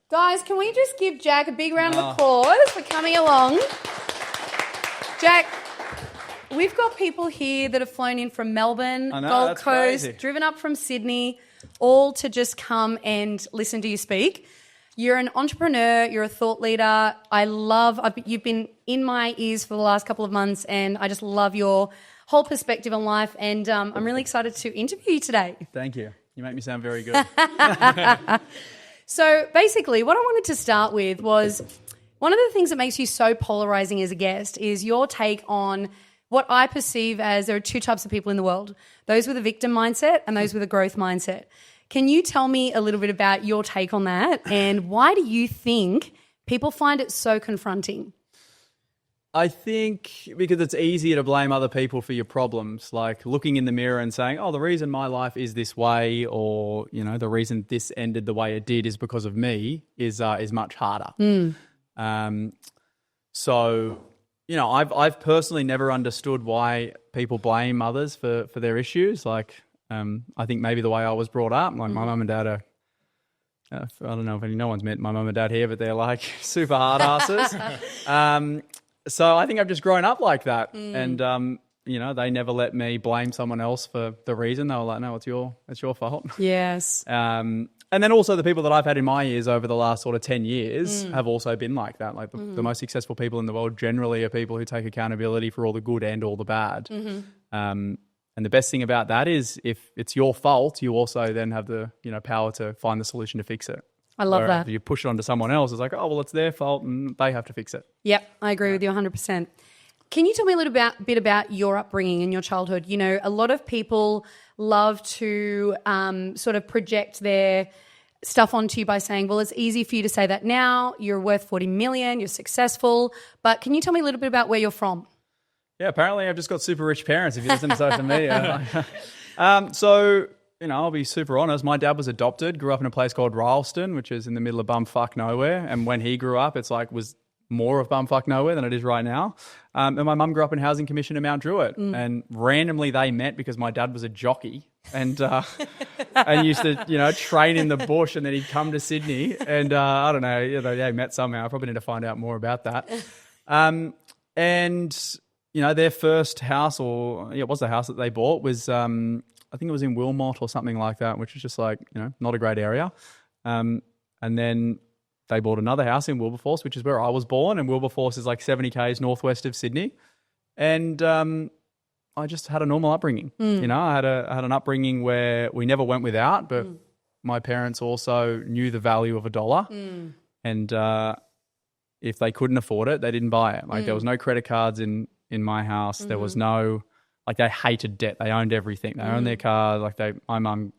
Guys, can we just give Jack a big round of applause for coming along? Jack, we've got people here that have flown in from Melbourne, Gold Coast, crazy. Driven up from Sydney, all to just come and listen to you speak. You're an entrepreneur, you're a thought leader. You've been in my ears for the last couple of months, and I just love your whole perspective on life, and I'm really excited to interview you today. Thank you. You make me sound very good. So basically what I wanted to start with was one of the things that makes you so polarizing as a guest is your take on what I perceive as there are two types of people in the world, those with a victim mindset and those with a growth mindset. Can you tell me a little bit about your take on that, and why do you think people find it so confronting? I think because it's easier to blame other people for your problems, like looking in the mirror and saying, oh, the reason my life is this way, or, you know, the reason this ended the way it did is because of me is much harder. So, you know, I've personally never understood why people blame others for their issues. Like, I think maybe the way I was brought up, like my mum and dad are, I don't know if no one's met my mum and dad here, but they're like super hard asses. So I think I've just grown up like that. And, you know, they never let me blame someone else for the reason. They were like, no, it's your fault. Yes. And then also the people that I've had in my ears over the last sort of 10 years have also been like that. Like the most successful people in the world generally are people who take accountability for all the good and all the bad. And the best thing about that is if it's your fault, you also then have the, you know, power to find the solution to fix it. I love that. If you push it onto someone else, it's like, oh, well, it's their fault and they have to fix it. Yep, I agree with you 100%. Can you tell me a little bit about your upbringing and your childhood? You know, a lot of people love to sort of project their stuff onto you by saying, well, it's easy for you to say that now, you're worth 40 million, you're successful. But can you tell me a little bit about where you're from? Yeah, apparently I've just got super rich parents if you listen to social media. So, you know, I'll be super honest. My dad was adopted, grew up in a place called Rylstone, which is in the middle of bumfuck nowhere. And when he grew up, it's like was more of bumfuck nowhere than it is right now. And my mum grew up in Housing Commission in Mount Druitt. And randomly they met because my dad was a jockey and used to, you know, train in the bush, and then he'd come to Sydney. And I don't know, you know, they met somehow. I probably need to find out more about that. And, you know, their first house, or it was the house that they bought, was I think it was in Wilmot or something like that, which is just like, you know, not a great area. And then they bought another house in Wilberforce, which is where I was born. And Wilberforce is like 70 k's northwest of Sydney. And I just had a normal upbringing. You know, I had an upbringing where we never went without, but my parents also knew the value of $1. And if they couldn't afford it, they didn't buy it. Like there was no credit cards in my house. There was no... Like they hated debt. They owned everything. They owned their car. Like my mum,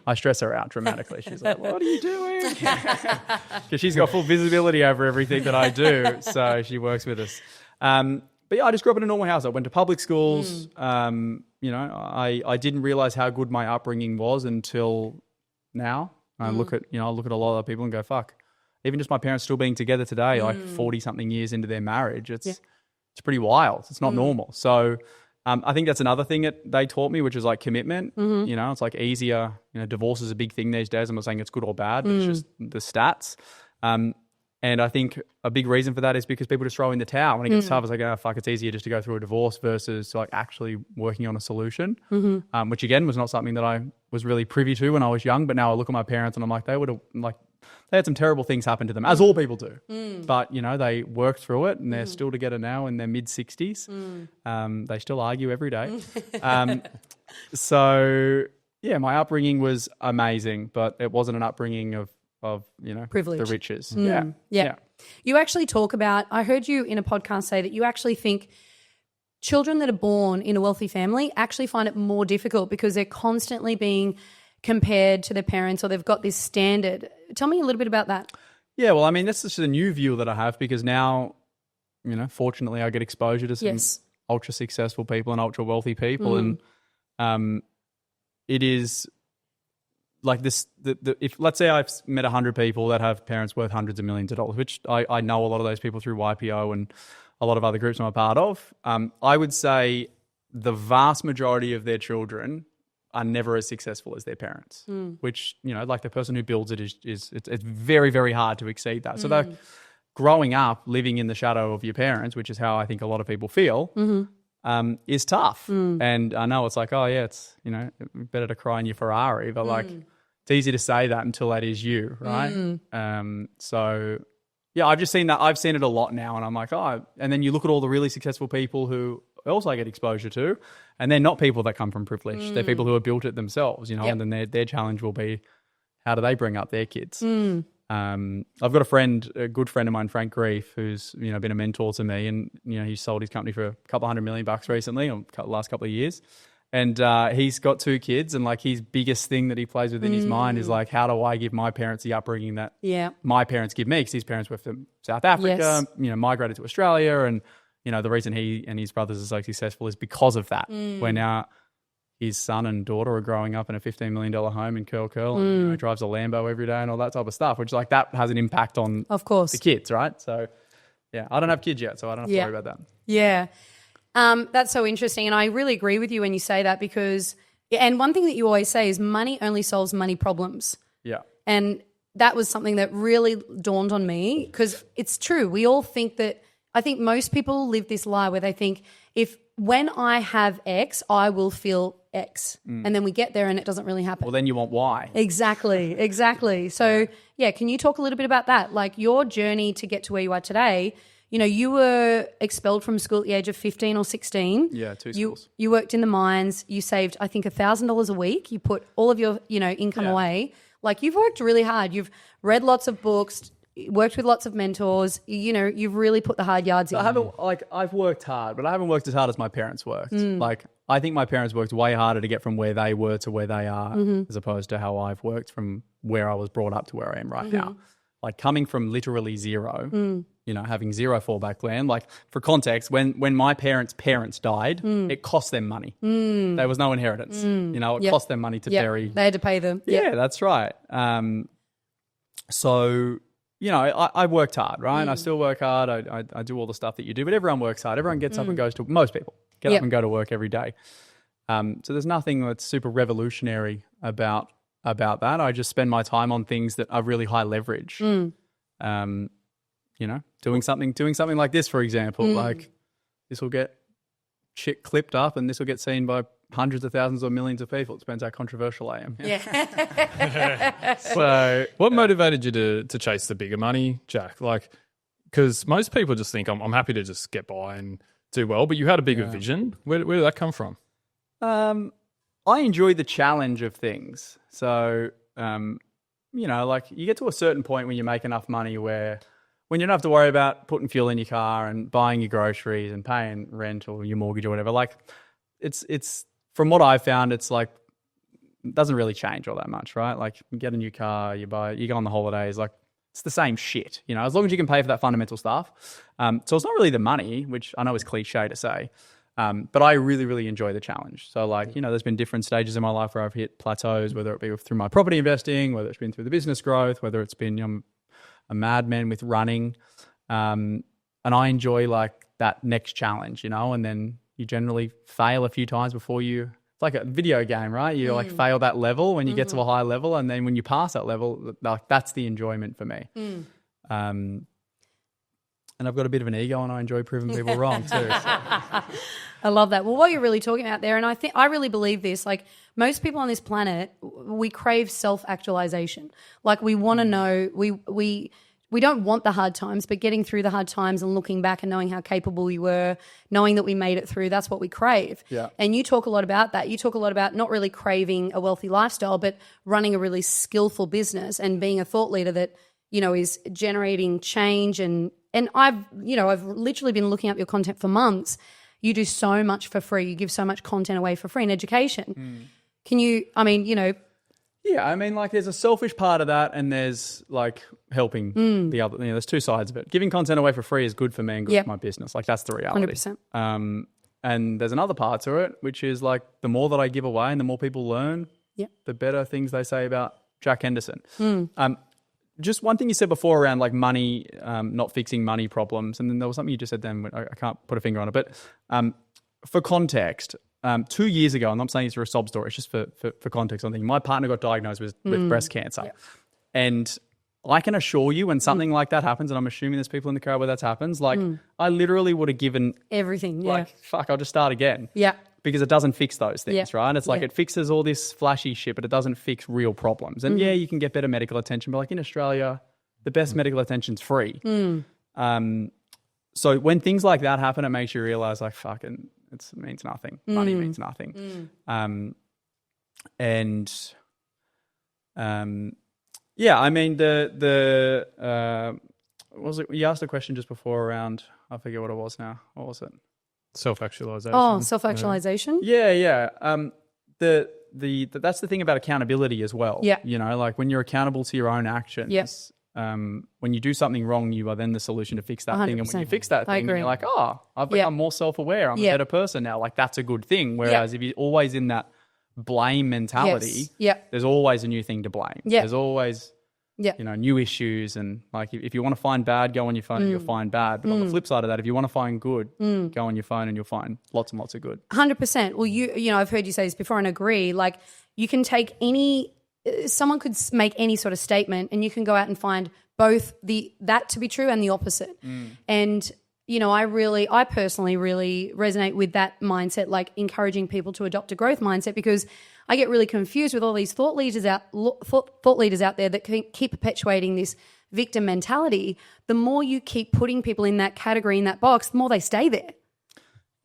I stress her out dramatically. She's like, what are you doing? Because she's got full visibility over everything that I do. So she works with us. But yeah, I just grew up in a normal house. I went to public schools. You know, I didn't realize how good my upbringing was until now. I look at a lot of people and go, fuck. Even just my parents still being together today, like 40 something years into their marriage, it's pretty wild. It's not normal. So I think that's another thing that they taught me, which is like commitment. You know, it's like easier. You know, divorce is a big thing these days. I'm not saying it's good or bad, but it's just the stats. And I think a big reason for that is because people just throw in the towel when it gets tough. It's like, oh, fuck, it's easier just to go through a divorce versus like actually working on a solution, which again was not something that I was really privy to when I was young. But now I look at my parents and I'm like, they had some terrible things happen to them, as all people do. But, you know, they worked through it and they're still together now in their mid-60s. They still argue every day. So, yeah, my upbringing was amazing, but it wasn't an upbringing of you know, privilege. The riches. Yeah. You actually talk about, I heard you in a podcast say that you actually think children that are born in a wealthy family actually find it more difficult because they're constantly being compared to their parents, or they've got this standard. Tell me a little bit about that. Yeah, well, I mean, that's just a new view that I have because now, you know, fortunately I get exposure to some ultra successful people and ultra wealthy people. And it is like this, if let's say I've met 100 people that have parents worth hundreds of millions of dollars, which I know a lot of those people through YPO and a lot of other groups I'm a part of, I would say the vast majority of their children are never as successful as their parents, which, you know, like the person who builds it is it's very, very hard to exceed that. So they're growing up, living in the shadow of your parents, which is how I think a lot of people feel, is tough. And I know it's like, oh yeah, it's, you know, better to cry in your Ferrari, but like it's easy to say that until that is you, right? So yeah, I've just seen that. I've seen it a lot now, and I'm like, oh, and then you look at all the really successful people who also I get exposure to, and they're not people that come from privilege. They're people who have built it themselves, you know, and then their challenge will be, how do they bring up their kids? I've got a good friend of mine, Frank Grief, who's, you know, been a mentor to me, and, you know, he sold his company for a couple $100 million recently, or the last couple of years. And he's got 2 kids, and like his biggest thing that he plays with in his mind is like, how do I give my parents the upbringing that my parents give me? Because his parents were from South Africa, you know, migrated to Australia, and, you know, the reason he and his brothers are so successful is because of that. Where now his son and daughter are growing up in a $15 million home in Curl, and, you know, drives a Lambo every day and all that type of stuff, which like that has an impact on the kids, right? So yeah, I don't have kids yet, so I don't have to worry about that. Yeah. That's so interesting. And I really agree with you when you say that, because, and one thing that you always say is money only solves money problems. Yeah. And that was something that really dawned on me, because it's true. We all think that, I think most people live this lie where they think, when I have X, I will feel X. And then we get there and it doesn't really happen. Well, then you want Y. Exactly. So yeah, can you talk a little bit about that? Like your journey to get to where you are today. You know, you were expelled from school at the age of 15 or 16. Yeah, 2 schools. You worked in the mines. You saved, I think, $1,000 a week. You put all of your, you know, income away. Like you've worked really hard. You've read lots of books, worked with lots of mentors. You know, you've really put the hard yards in. I've worked hard, but I haven't worked as hard as my parents worked. Like I think my parents worked way harder to get from where they were to where they are, as opposed to how I've worked from where I was brought up to where I am right now. Like coming from literally zero, you know, having zero fallback plan. Like for context, when my parents' parents died, it cost them money. There was no inheritance. You know, it cost them money to bury. They had to pay them. Yeah, that's right. So, you know, I worked hard, right? I still work hard. I do all the stuff that you do, but everyone works hard. Everyone gets up and goes to, most people get up and go to work every day. So there's nothing that's super revolutionary about that. I just spend my time on things that are really high leverage. You know, doing something like this, for example, like this will get clipped up and this will get seen by hundreds of thousands or millions of people. It depends how controversial I am. Yeah. So what motivated you to chase the bigger money, Jack? Like, because most people just think I'm happy to just get by and do well, but you had a bigger vision. Where did that come from? I enjoy the challenge of things. So, you know, like you get to a certain point when you make enough money when you don't have to worry about putting fuel in your car and buying your groceries and paying rent or your mortgage or whatever. Like it's from what I've found, it's like, it doesn't really change all that much, right? Like you get a new car, you go on the holidays, like it's the same shit, you know, as long as you can pay for that fundamental stuff. So it's not really the money, which I know is cliche to say. But I really, really enjoy the challenge. So like, you know, there's been different stages in my life where I've hit plateaus, whether it be through my property investing, whether it's been through the business growth, whether it's been a madman with running. And I enjoy like that next challenge, you know, and then you generally fail a few times before it's like a video game, right? You like fail that level when you get to a high level. And then when you pass that level, like that's the enjoyment for me. And I've got a bit of an ego and I enjoy proving people wrong too. So. I love that. Well, what you're really talking about there, and I really believe this, like most people on this planet, we crave self-actualization. Like we want to know, we don't want the hard times, but getting through the hard times and looking back and knowing how capable we were, knowing that we made it through, that's what we crave. Yeah. And you talk a lot about that. You talk a lot about not really craving a wealthy lifestyle, but running a really skillful business and being a thought leader that, you know, is generating change. And I've literally been looking up your content for months. You do so much for free. You give so much content away for free in education. Can you, I mean, you know. Yeah, I mean, like there's a selfish part of that and there's like helping the other, you know, there's two sides of it. Giving content away for free is good for me and good for my business. Like that's the reality. 100%. And there's another part to it, which is like the more that I give away and the more people learn, the better things they say about Jack Henderson. Just one thing you said before around like money, not fixing money problems. And then there was something you just said then, I can't put a finger on it. But for context, 2 years ago, and I'm saying this for a sob story, it's just for context. I'm thinking my partner got diagnosed with breast cancer. Yep. And I can assure you when something like that happens, and I'm assuming there's people in the crowd where that happens, like I literally would have given everything. Yeah. like, fuck, I'll just start again. Yeah. Because it doesn't fix those things, Yeah. right? It's like Yeah. it fixes all this flashy shit, but it doesn't fix real problems. And yeah, you can get better medical attention, but like in Australia, the best medical attention's free. So when things like that happen, it makes you realize like, fucking, it means nothing. Money means nothing. Yeah, I mean what was it? You asked a question just before around, I forget what it was now. What was it? Self-actualization. Oh, self-actualization. Yeah. That's the thing about accountability as well. Yeah. You know, like when you're accountable to your own actions. Yes. When you do something wrong, you are then the solution to fix that thing. And when you 100%. fix that I thing, agree. you're like, oh, I've become more self-aware. I'm a better person now. Like that's a good thing. Whereas if you're always in that blame mentality, there's always a new thing to blame. Yeah. There's always, new issues. And like if you want to find bad, go on your phone and you'll find bad. But on the flip side of that, if you want to find good, go on your phone and you'll find lots and lots of good. 100%. Well, you know, I've heard you say this before and agree. Like you can take someone could make any sort of statement and you can go out and find both that to be true and the opposite. And, you know, I personally really resonate with that mindset, like encouraging people to adopt a growth mindset, because I get really confused with all these thought leaders out there that keep perpetuating this victim mentality. The more you keep putting people in that category, in that box, the more they stay there.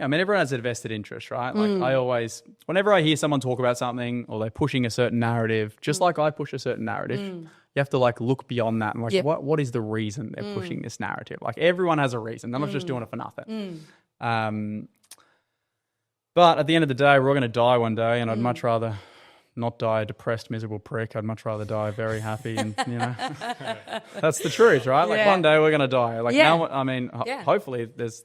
I mean, everyone has a vested interest, right? Like whenever I hear someone talk about something or they're pushing a certain narrative, just like I push a certain narrative, you have to like look beyond that and like, what is the reason they're pushing this narrative? Like everyone has a reason. They're not just doing it for nothing. But at the end of the day, we're all going to die one day, and I'd much rather not die a depressed, miserable prick. I'd much rather die very happy, and you know, that's the truth, right? Like one day we're going to die. Like now, I mean, hopefully there's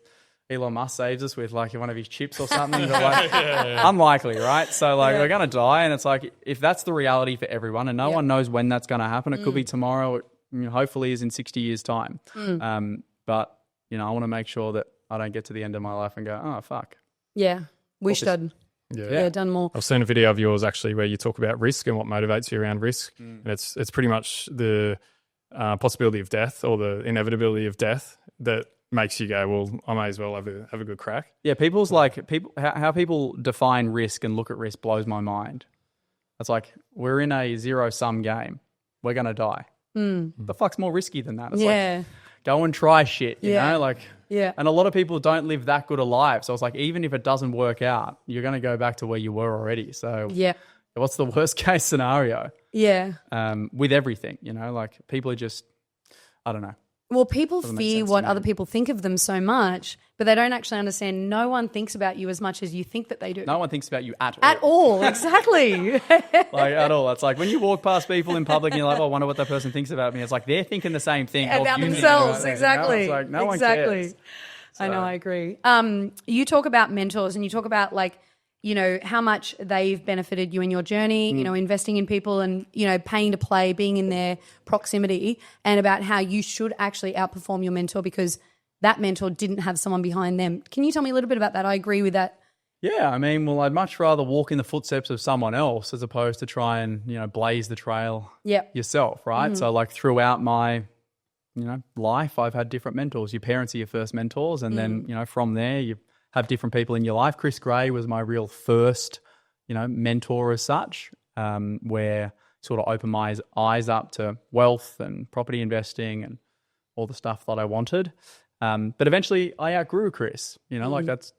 Elon Musk saves us with like one of his chips or something. But like, unlikely, right? So like we're going to die, and it's like if that's the reality for everyone, and no one knows when that's going to happen. It could be tomorrow. It, hopefully, is in 60 years' time. But you know, I want to make sure that I don't get to the end of my life and go, oh fuck. Yeah, wished I'd done more. I've seen a video of yours actually where you talk about risk and what motivates you around risk, and it's pretty much the possibility of death or the inevitability of death that makes you go, well, I may as well have a good crack. Yeah, how people define risk and look at risk blows my mind. It's like we're in a zero-sum game. We're gonna die. The fuck's more risky than that? It's like go and try shit, you know, like. Yeah. And a lot of people don't live that good a life. So it's like, even if it doesn't work out, you're going to go back to where you were already. So what's the worst case scenario? Yeah. With everything, you know, like people are just, I don't know. Well, people fear what other people think of them so much, but they don't actually understand no one thinks about you as much as you think that they do. No one thinks about you at all. At all, exactly. Like at all. It's like when you walk past people in public and you're like, oh, I wonder what that person thinks about me. It's like they're thinking the same thing. About themselves, exactly. You know? It's like no one cares. I know, I agree. You talk about mentors and you talk about like, you know, how much they've benefited you in your journey, you know, investing in people and, you know, paying to play, being in their proximity, and about how you should actually outperform your mentor because that mentor didn't have someone behind them. Can you tell me a little bit about that? I agree with that. Yeah, I mean, well, I'd much rather walk in the footsteps of someone else as opposed to try and, you know, blaze the trail yourself, right? So like throughout my, you know, life, I've had different mentors. Your parents are your first mentors, and then, you know, from there you have different people in your life. Chris Gray was my real first, you know, mentor as such, where sort of opened my eyes up to wealth and property investing and all the stuff that I wanted. But eventually I outgrew Chris, you know, like that's,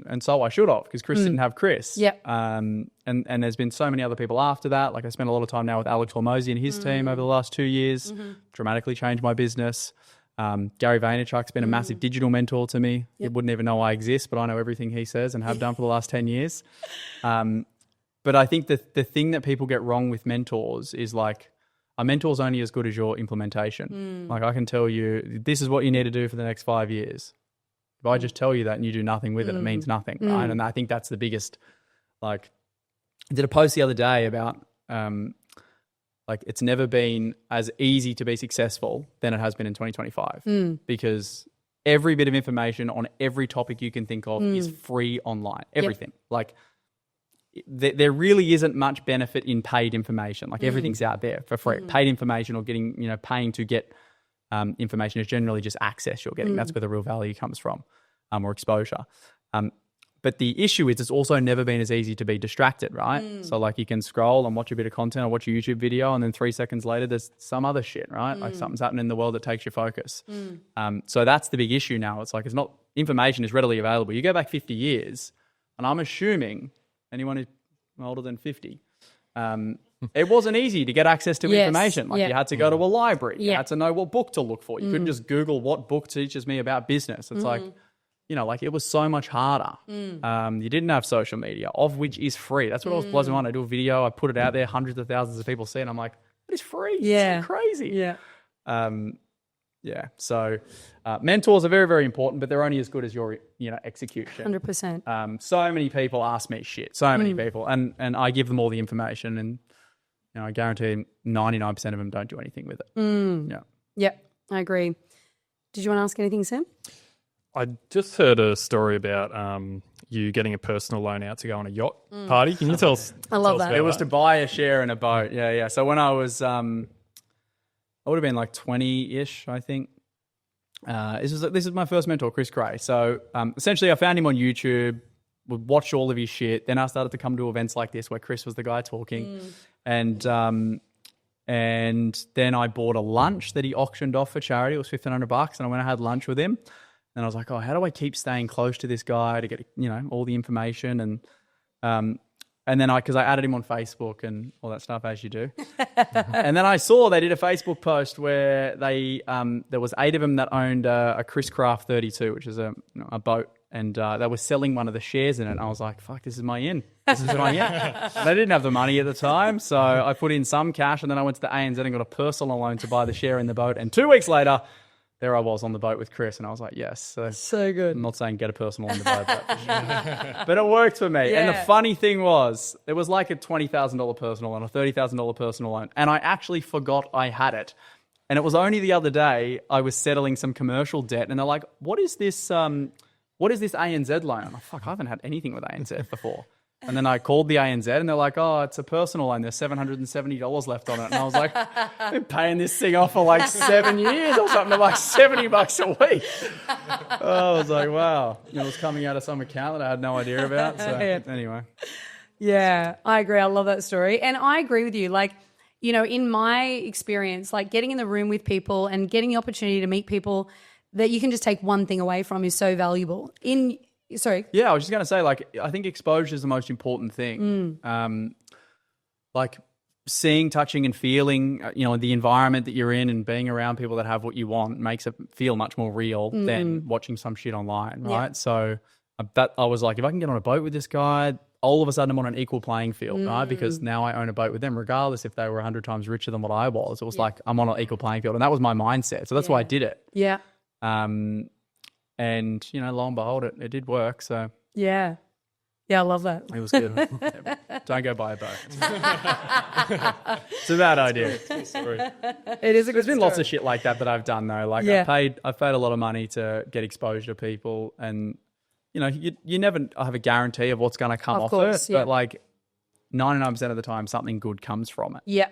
and so I should have, because Chris didn't have Chris. Yeah. And there's been so many other people after that. Like I spent a lot of time now with Alex Hormozy and his team over the last 2 years, dramatically changed my business. Gary Vaynerchuk's been a massive digital mentor to me. He wouldn't even know I exist, but I know everything he says and have done for the last 10 years. But I think that the thing that people get wrong with mentors is like, a mentor's only as good as your implementation. Like I can tell you, this is what you need to do for the next 5 years. If I just tell you that and you do nothing with it, it means nothing, right? And I think that's the biggest, like, I did a post the other day about, like, it's never been as easy to be successful than it has been in 2025 because every bit of information on every topic you can think of is free online, everything. Like, there really isn't much benefit in paid information. Like everything's out there for free. Paid information or getting, paying to get information is generally just access you're getting. That's where the real value comes from, or exposure. But the issue is it's also never been as easy to be distracted, right? So like you can scroll and watch a bit of content or watch a YouTube video, and then 3 seconds later there's some other shit, right? Like something's happening in the world that takes your focus. So that's the big issue now. It's like information is readily available. You go back 50 years, and I'm assuming anyone who's older than 50, it wasn't easy to get access to information. Like you had to go to a library. You had to know what book to look for. You couldn't just Google what book teaches me about business. It's like, it was so much harder. You didn't have social media, of which is free. That's what I was buzzing on. I do a video, I put it out there, hundreds of thousands of people see it, and I'm like, it is free. It's so crazy. So mentors are very, very important, but they're only as good as your, execution. 100%. So many people ask me shit, so many people, and I give them all the information, and I guarantee 99% of them don't do anything with it. Yeah, I agree. Did you want to ask anything, Sam? I just heard a story about you getting a personal loan out to go on a yacht party. Can you tell us? I love that. It was to buy a share in a boat. Yeah. So when I was, I would have been like 20-ish, I think. This is my first mentor, Chris Gray. So essentially I found him on YouTube, would watch all of his shit. Then I started to come to events like this where Chris was the guy talking. And then I bought a lunch that he auctioned off for charity. It was $1,500, and I went and had lunch with him. And I was like, how do I keep staying close to this guy to get, all the information? And then because I added him on Facebook and all that stuff, as you do. And then I saw they did a Facebook post where there was 8 of them that owned a Chris Craft 32, which is a boat. And they were selling one of the shares in it. And I was like, fuck, this is my in. This is my in. And I didn't have the money at the time. So I put in some cash, and then I went to the ANZ and got a personal loan to buy the share in the boat. And 2 weeks later, there I was on the boat with Chris, and I was like, yes. So good. I'm not saying get a personal on the boat, but it worked for me. Yeah. And the funny thing was, it was like a $20,000 personal loan, a $30,000 personal loan, and I actually forgot I had it. And it was only the other day I was settling some commercial debt, and they're like, what is this ANZ loan? I'm like, fuck, I haven't had anything with ANZ before. And then I called the ANZ, and they're like, oh, it's a personal loan. There's $770 left on it. And I was like, I've been paying this thing off for like 7 years or something. They're like $70 a week. I was like, wow. It was coming out of some account that I had no idea about. So anyway. Yeah, I agree. I love that story. And I agree with you. Like, in my experience, like getting in the room with people and getting the opportunity to meet people that you can just take one thing away from is so valuable. Sorry. Yeah, I was just going to say, like, I think exposure is the most important thing. Like seeing, touching and feeling, the environment that you're in and being around people that have what you want makes it feel much more real than watching some shit online, right? Yeah. So I was like, if I can get on a boat with this guy, all of a sudden I'm on an equal playing field, right? Because now I own a boat with them, regardless if they were 100 times richer than what I was. It was like, I'm on an equal playing field. And that was my mindset. So that's why I did it. Yeah. And, lo and behold, it did work. So yeah, I love that. It was good. Don't go buy a boat. It's a bad idea. It is a good There's been lots of shit like that I've done though. Like I've paid a lot of money to get exposure to people, and you never have a guarantee of what's going to come off it, but like 99% of the time something good comes from it. Yeah.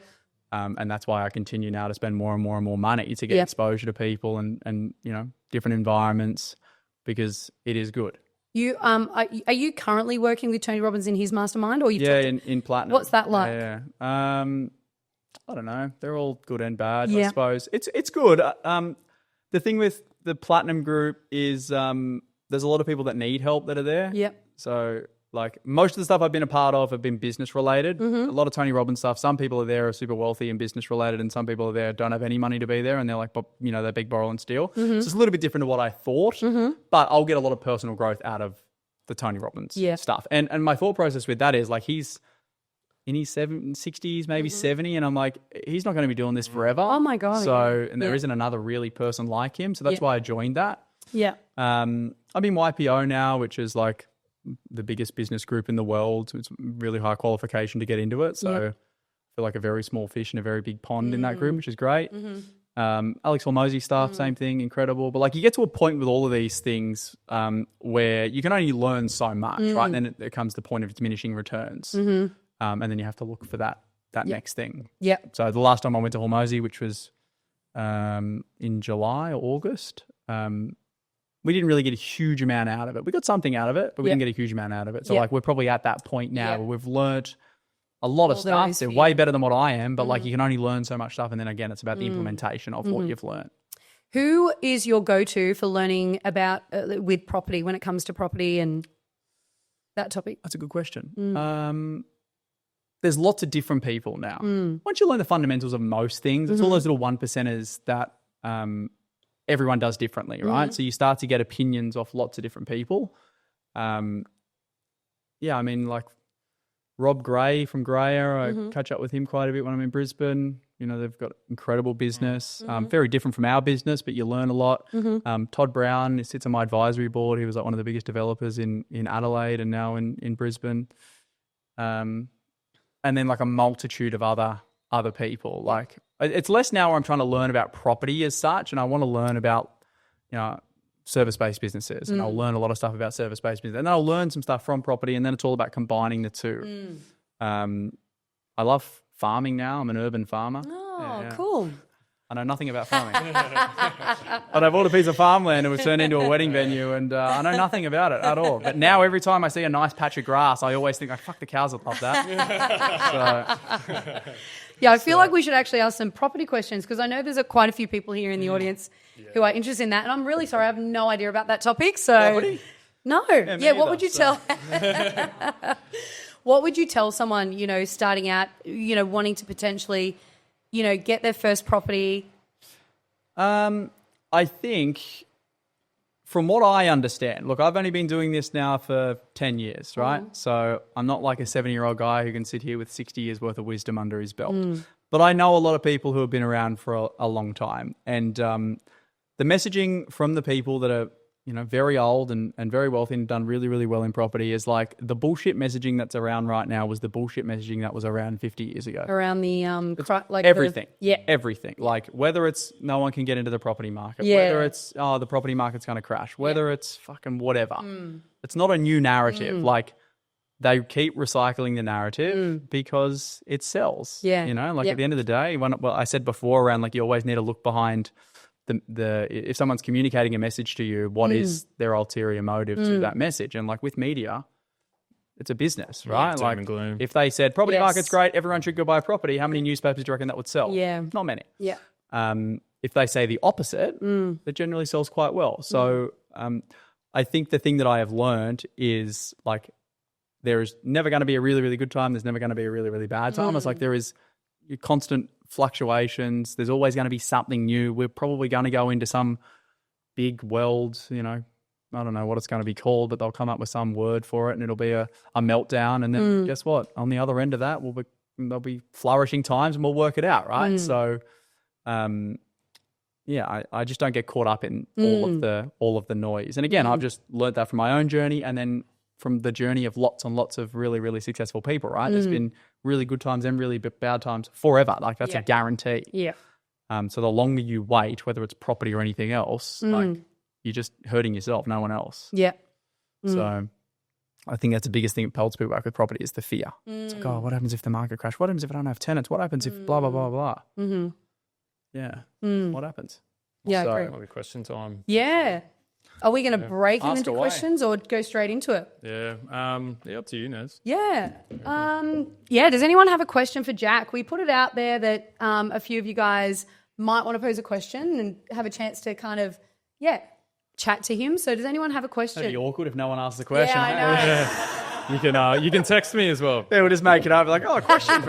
And that's why I continue now to spend more and more and more money to get exposure to people and different environments, because it is good. You are you currently working with Tony Robbins in his mastermind, or in Platinum? What's that like? Yeah. I don't know. They're all good and bad. I suppose it's good. The thing with the Platinum group is there's a lot of people that need help that are there. Yep. So like most of the stuff I've been a part of have been business related. A lot of Tony Robbins stuff. Some people are there are super wealthy and business related, and some people are there don't have any money to be there, and they're like, they're big borrow and steal. So it's a little bit different to what I thought, but I'll get a lot of personal growth out of the Tony Robbins stuff. And my thought process with that is like, he's in his 60s, maybe 70, and I'm like, he's not going to be doing this forever. Oh my God. So, and there isn't another really person like him. So that's why I joined that. Yeah. I'm in YPO now, which is like the biggest business group in the world. It's really high qualification to get into it. So I feel like a very small fish in a very big pond in that group, which is great. Alex Hormozy stuff, same thing, incredible. But like you get to a point with all of these things where you can only learn so much, right? And then it comes to the point of diminishing returns. And then you have to look for that next thing. Yep. So the last time I went to Hormozy, which was in July or August, we didn't really get a huge amount out of it. We got something out of it, but we didn't get a huge amount out of it. So like we're probably at that point now where we've learnt a lot of stuff. They're way better than what I am, but like you can only learn so much stuff. And then again, it's about the implementation of what you've learned. Who is your go-to for learning about with property when it comes to property and that topic? That's a good question. There's lots of different people now. Once you learn the fundamentals of most things, it's all those little 1%ers that everyone does differently, right? So you start to get opinions off lots of different people. I mean, like Rob Gray from Grayer, I catch up with him quite a bit when I'm in Brisbane. You know, they've got incredible business, very different from our business, but you learn a lot. Todd Brown sits on my advisory board. He was like one of the biggest developers in Adelaide and now in Brisbane. And then like a multitude of other people. Like it's less now where I'm trying to learn about property as such, and I want to learn about, you know, service-based businesses, and I'll learn a lot of stuff about service-based business, and then I'll learn some stuff from property, and then it's all about combining the two. I love farming now. I'm an urban farmer. Oh, cool. I know nothing about farming. But I bought a piece of farmland and it was turned into a wedding venue, and I know nothing about it at all. But now every time I see a nice patch of grass, I always think, like, fuck, the cows would love that. Yeah, I feel like we should actually ask some property questions because I know there's quite a few people here in the audience who are interested in that. And I'm really sorry, I have no idea about that topic. So Property? No. Yeah, what would you tell? What would you tell someone, you know, starting out, you know, wanting to potentially, you know, get their first property? I think from what I understand, look, I've only been doing this now for 10 years, right? So I'm not like a 70-year-old guy who can sit here with 60 years worth of wisdom under his belt. But I know a lot of people who have been around for a long time. And the messaging from the people that are, you know, very old and very wealthy and done really, really well in property is like the bullshit messaging that's around right now was the bullshit messaging that was around 50 years ago. Around the like everything. Everything. Like whether it's no one can get into the property market, Yeah. whether it's the property market's going to crash, whether it's fucking whatever. It's not a new narrative. Like they keep recycling the narrative because it sells. Yeah. You know, like at the end of the day, well, I said before around like you always need to look behind the if someone's communicating a message to you, what is their ulterior motive to that message? And like with media, it's a business, right? Doom Like and gloom. if they said property market's great, everyone should go buy a property, how many newspapers do you reckon that would sell? Yeah. Not many. Yeah. If they say the opposite, it generally sells quite well. So I think the thing that I have learned is like there is never going to be a really, really good time. There's never going to be a really, really bad time. It's like there is constant fluctuations. There's always going to be something new. We're probably going to go into some big world, you know, I don't know what it's going to be called, but they'll come up with some word for it and it'll be a meltdown. And then guess what? On the other end of that, there'll be flourishing times and we'll work it out, right? So, I just don't get caught up in all of the noise. And again, I've just learned that from my own journey and then from the journey of lots and lots of really, really successful people, right? There's been really good times and really bad times forever. Like that's a guarantee. Yeah. So the longer you wait, whether it's property or anything else, like you're just hurting yourself, no one else. Yeah. So I think that's the biggest thing that holds people back with property is the fear. It's like, oh, what happens if the market crashes? What happens if I don't have tenants? What happens if blah, blah, blah, blah? Yeah. What happens? Yeah, So- I agree. Might be question time. Yeah. Are we going to break Ask into away. questions or go straight into it? Yeah. Up to you, Nez. Yeah. Does anyone have a question for Jack? We put it out there that a few of you guys might want to pose a question and have a chance to kind of, chat to him. So does anyone have a question? It'd be awkward if no one asks the question. Yeah, I know. You can text me as well. Yeah, we'll just make it up. Like, a question.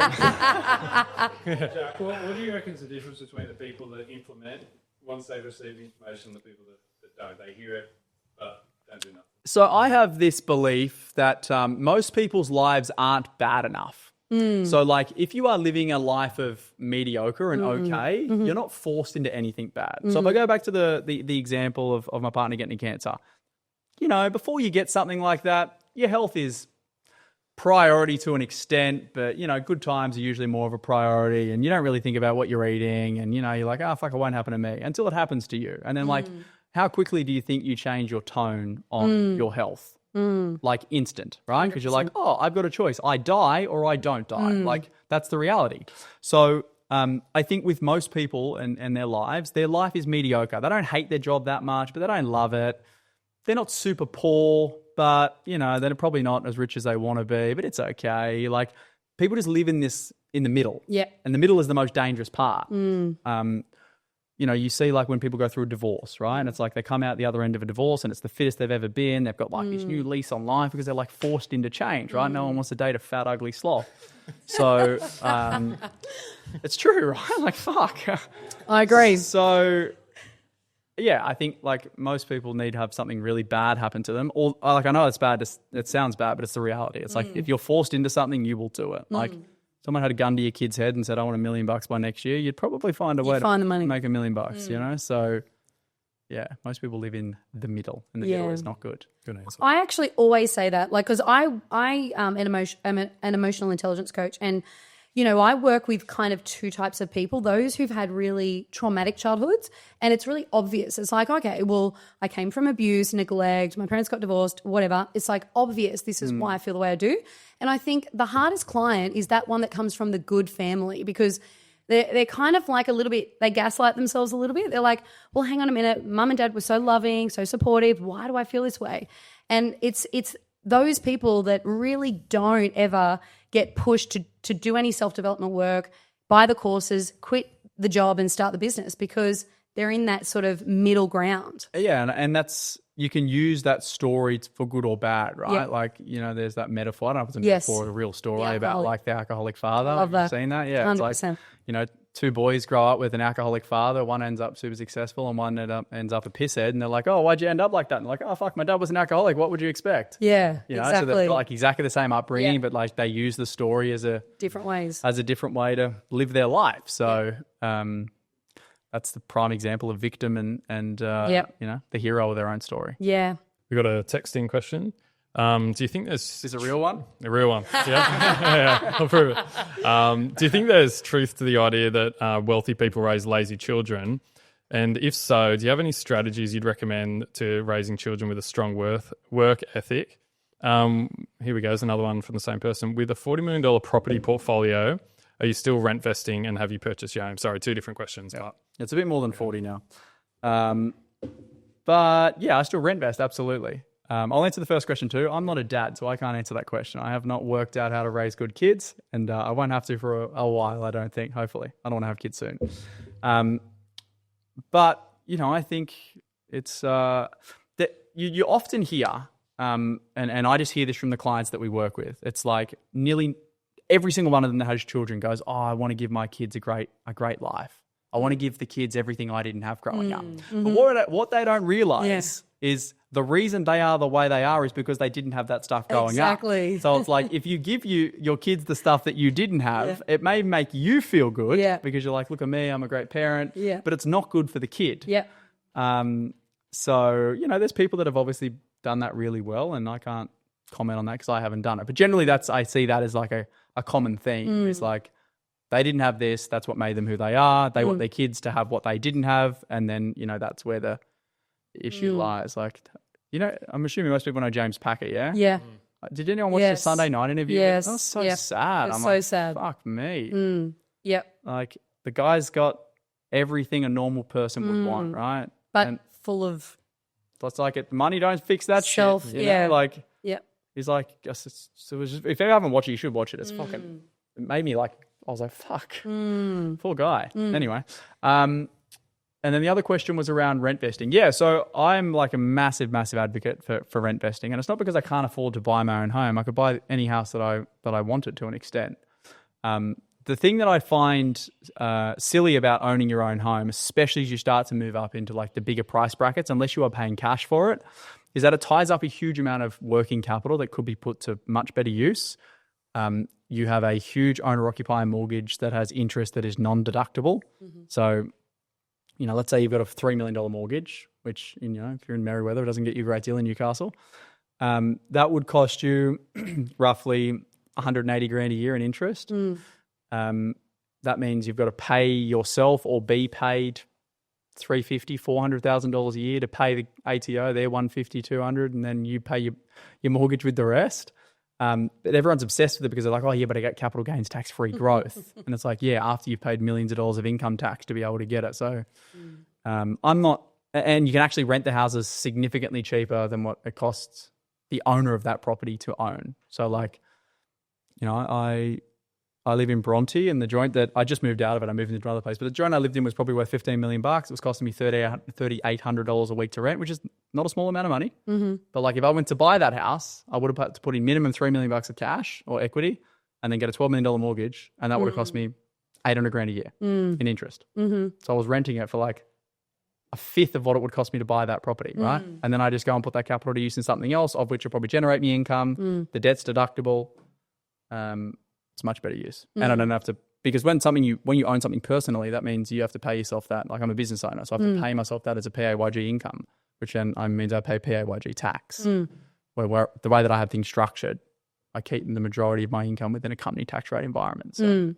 Jack, what do you reckon is the difference between the people that implement once they receive the information and the people that don't? They hear it but don't do nothing. So I have this belief that most people's lives aren't bad enough. So like if you are living a life of mediocre and okay, you're not forced into anything bad. So if I go back to the example of my partner getting cancer, you know, before you get something like that, your health is priority to an extent, but, good times are usually more of a priority, and you don't really think about what you're eating, and, you're like, oh, fuck, it won't happen to me until it happens to you. And then, how quickly do you think you change your tone on your health? Like instant, right? Because you're like, oh, I've got a choice. I die or I don't die. Like, that's the reality. So I think with most people and their life is mediocre. They don't hate their job that much, but they don't love it. They're not super poor, but, they're probably not as rich as they want to be, but it's okay. Like, people just live in the middle. Yeah. And the middle is the most dangerous part. You see like when people go through a divorce, right? And it's like they come out the other end of a divorce and it's the fittest they've ever been. They've got like this new lease on life because they're like forced into change, right? No one wants to date a fat, ugly sloth. So it's true, right? Like, fuck. I agree. So, yeah, I think like most people need to have something really bad happen to them. Or like, I know it's bad. It sounds bad, but it's the reality. It's like if you're forced into something, you will do it. Like, someone had a gun to your kid's head and said, I want $1 million by next year, you'd probably find a way to find the money. make $1 million, So, yeah, most people live in the middle, and the middle is not good. Good answer. I actually always say that, like, because I'm an emotional intelligence coach, and, I work with kind of two types of people, those who've had really traumatic childhoods, and it's really obvious. It's like, okay, well, I came from abuse, neglect, my parents got divorced, whatever. It's like obvious this is why I feel the way I do. And I think the hardest client is that one that comes from the good family, because they're kind of like a little bit, they gaslight themselves a little bit. They're like, well, hang on a minute, mum and dad were so loving, so supportive. Why do I feel this way? And it's those people that really don't ever get pushed to do any self-development work, buy the courses, quit the job and start the business, because they're in that sort of middle ground. Yeah, and that's, you can use that story for good or bad, right? Yeah. Like, there's that metaphor. I don't know if it's a metaphor or a real story about like the alcoholic father. Love that. You've seen that? Yeah, 100%. It's like, two boys grow up with an alcoholic father. One ends up super successful and one ends up a pisshead. And they're like, oh, why'd you end up like that? And they're like, oh, fuck, my dad was an alcoholic. What would you expect? Yeah, So they're like exactly the same upbringing, but like they use the story as a different ways, as a different way to live their life. So that's the prime example of victim and the hero of their own story. Yeah. We got a texting question. Do you think Is this a real one? A real one? Yeah, yeah, I'll prove it. Do you think there's truth to the idea that wealthy people raise lazy children? And if so, do you have any strategies you'd recommend to raising children with a strong work ethic? Here we go. There's another one from the same person. With a $40 million property portfolio, are you still rent vesting and have you purchased your home? Sorry, two different questions. Yeah. It's a bit more than 40 now. But yeah, I still rent vest, absolutely. I'll answer the first question too. I'm not a dad, so I can't answer that question. I have not worked out how to raise good kids, and I won't have to for a while, I don't think, hopefully. I don't want to have kids soon. But, I think it's that you often hear, and I just hear this from the clients that we work with. It's like nearly every single one of them that has children goes, oh, I want to give my kids a great life. I want to give the kids everything I didn't have growing up. But what they don't realize is the reason they are the way they are is because they didn't have that stuff growing up. Exactly. So it's like if you give your kids the stuff that you didn't have, it may make you feel good because you're like, look at me, I'm a great parent. Yeah. But it's not good for the kid. Yeah. So, there's people that have obviously done that really well, and I can't comment on that because I haven't done it. But generally I see that as like a common theme. It's like they didn't have this, that's what made them who they are. They want their kids to have what they didn't have, and then, that's where the issue lies. Like, I'm assuming most people know James Packer, yeah? Yeah. Did anyone watch the Sunday night interview? Yes. That was so sad. It's so sad. Fuck me. Yep. Like, the guy's got everything a normal person would want, right? But full of... It's like, money don't fix that Self, shit. You know? Like, yep. He's like, if you haven't watched it, you should watch it. It's fucking... It made me like... I was like, fuck, poor guy. Anyway, and then the other question was around rent vesting. Yeah, so I'm like a massive, massive advocate for rent vesting. And it's not because I can't afford to buy my own home. I could buy any house that I wanted to an extent. The thing that I find silly about owning your own home, especially as you start to move up into like the bigger price brackets, unless you are paying cash for it, is that it ties up a huge amount of working capital that could be put to much better use. You have a huge owner-occupier mortgage that has interest that is non-deductible. So, let's say you've got a $3 million mortgage, which, if you're in Merriweather, it doesn't get you a great deal in Newcastle. That would cost you roughly 180 grand a year in interest. That means you've got to pay yourself or be paid $350,000, $400,000 a year to pay the ATO. They're $150,000, $200,000, and then you pay your mortgage with the rest. But everyone's obsessed with it because they're like, oh yeah, but I get capital gains tax-free growth. And it's like, yeah, after you've paid millions of dollars of income tax to be able to get it. So I'm not, and you can actually rent the houses significantly cheaper than what it costs the owner of that property to own. So like, you know, I live in Bronte, and the joint that I just moved out of it, I moved into another place, but the joint I lived in was probably worth $15 million. It was costing me $3,800 a week to rent, which is not a small amount of money. But like if I went to buy that house, I would have had to put in minimum $3 million of cash or equity and then get a $12 million mortgage. And that would have cost me 800 grand a year in interest. So I was renting it for like a fifth of what it would cost me to buy that property, right? And then I just go and put that capital to use in something else, of which will probably generate me income. The debt's deductible. It's much better use. And I don't have to, because when you own something personally, that means you have to pay yourself that. Like I'm a business owner, so I have to pay myself that as a PAYG income, which then means I pay PAYG tax. Where the way that I have things structured, I keep the majority of my income within a company tax rate environment. So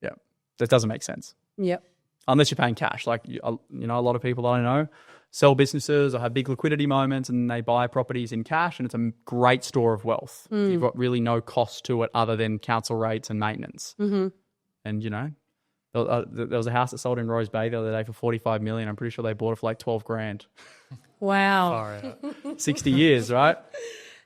yeah, that doesn't make sense. Yep. Unless you're paying cash. Like, you know, a lot of people that I know sell businesses or have big liquidity moments and they buy properties in cash, and it's a great store of wealth. You've got really no cost to it other than council rates and maintenance. And, you know, there was a house that sold in Rose Bay the other day for $45 million. I'm pretty sure they bought it for like 12 grand. Wow. 60 years, right?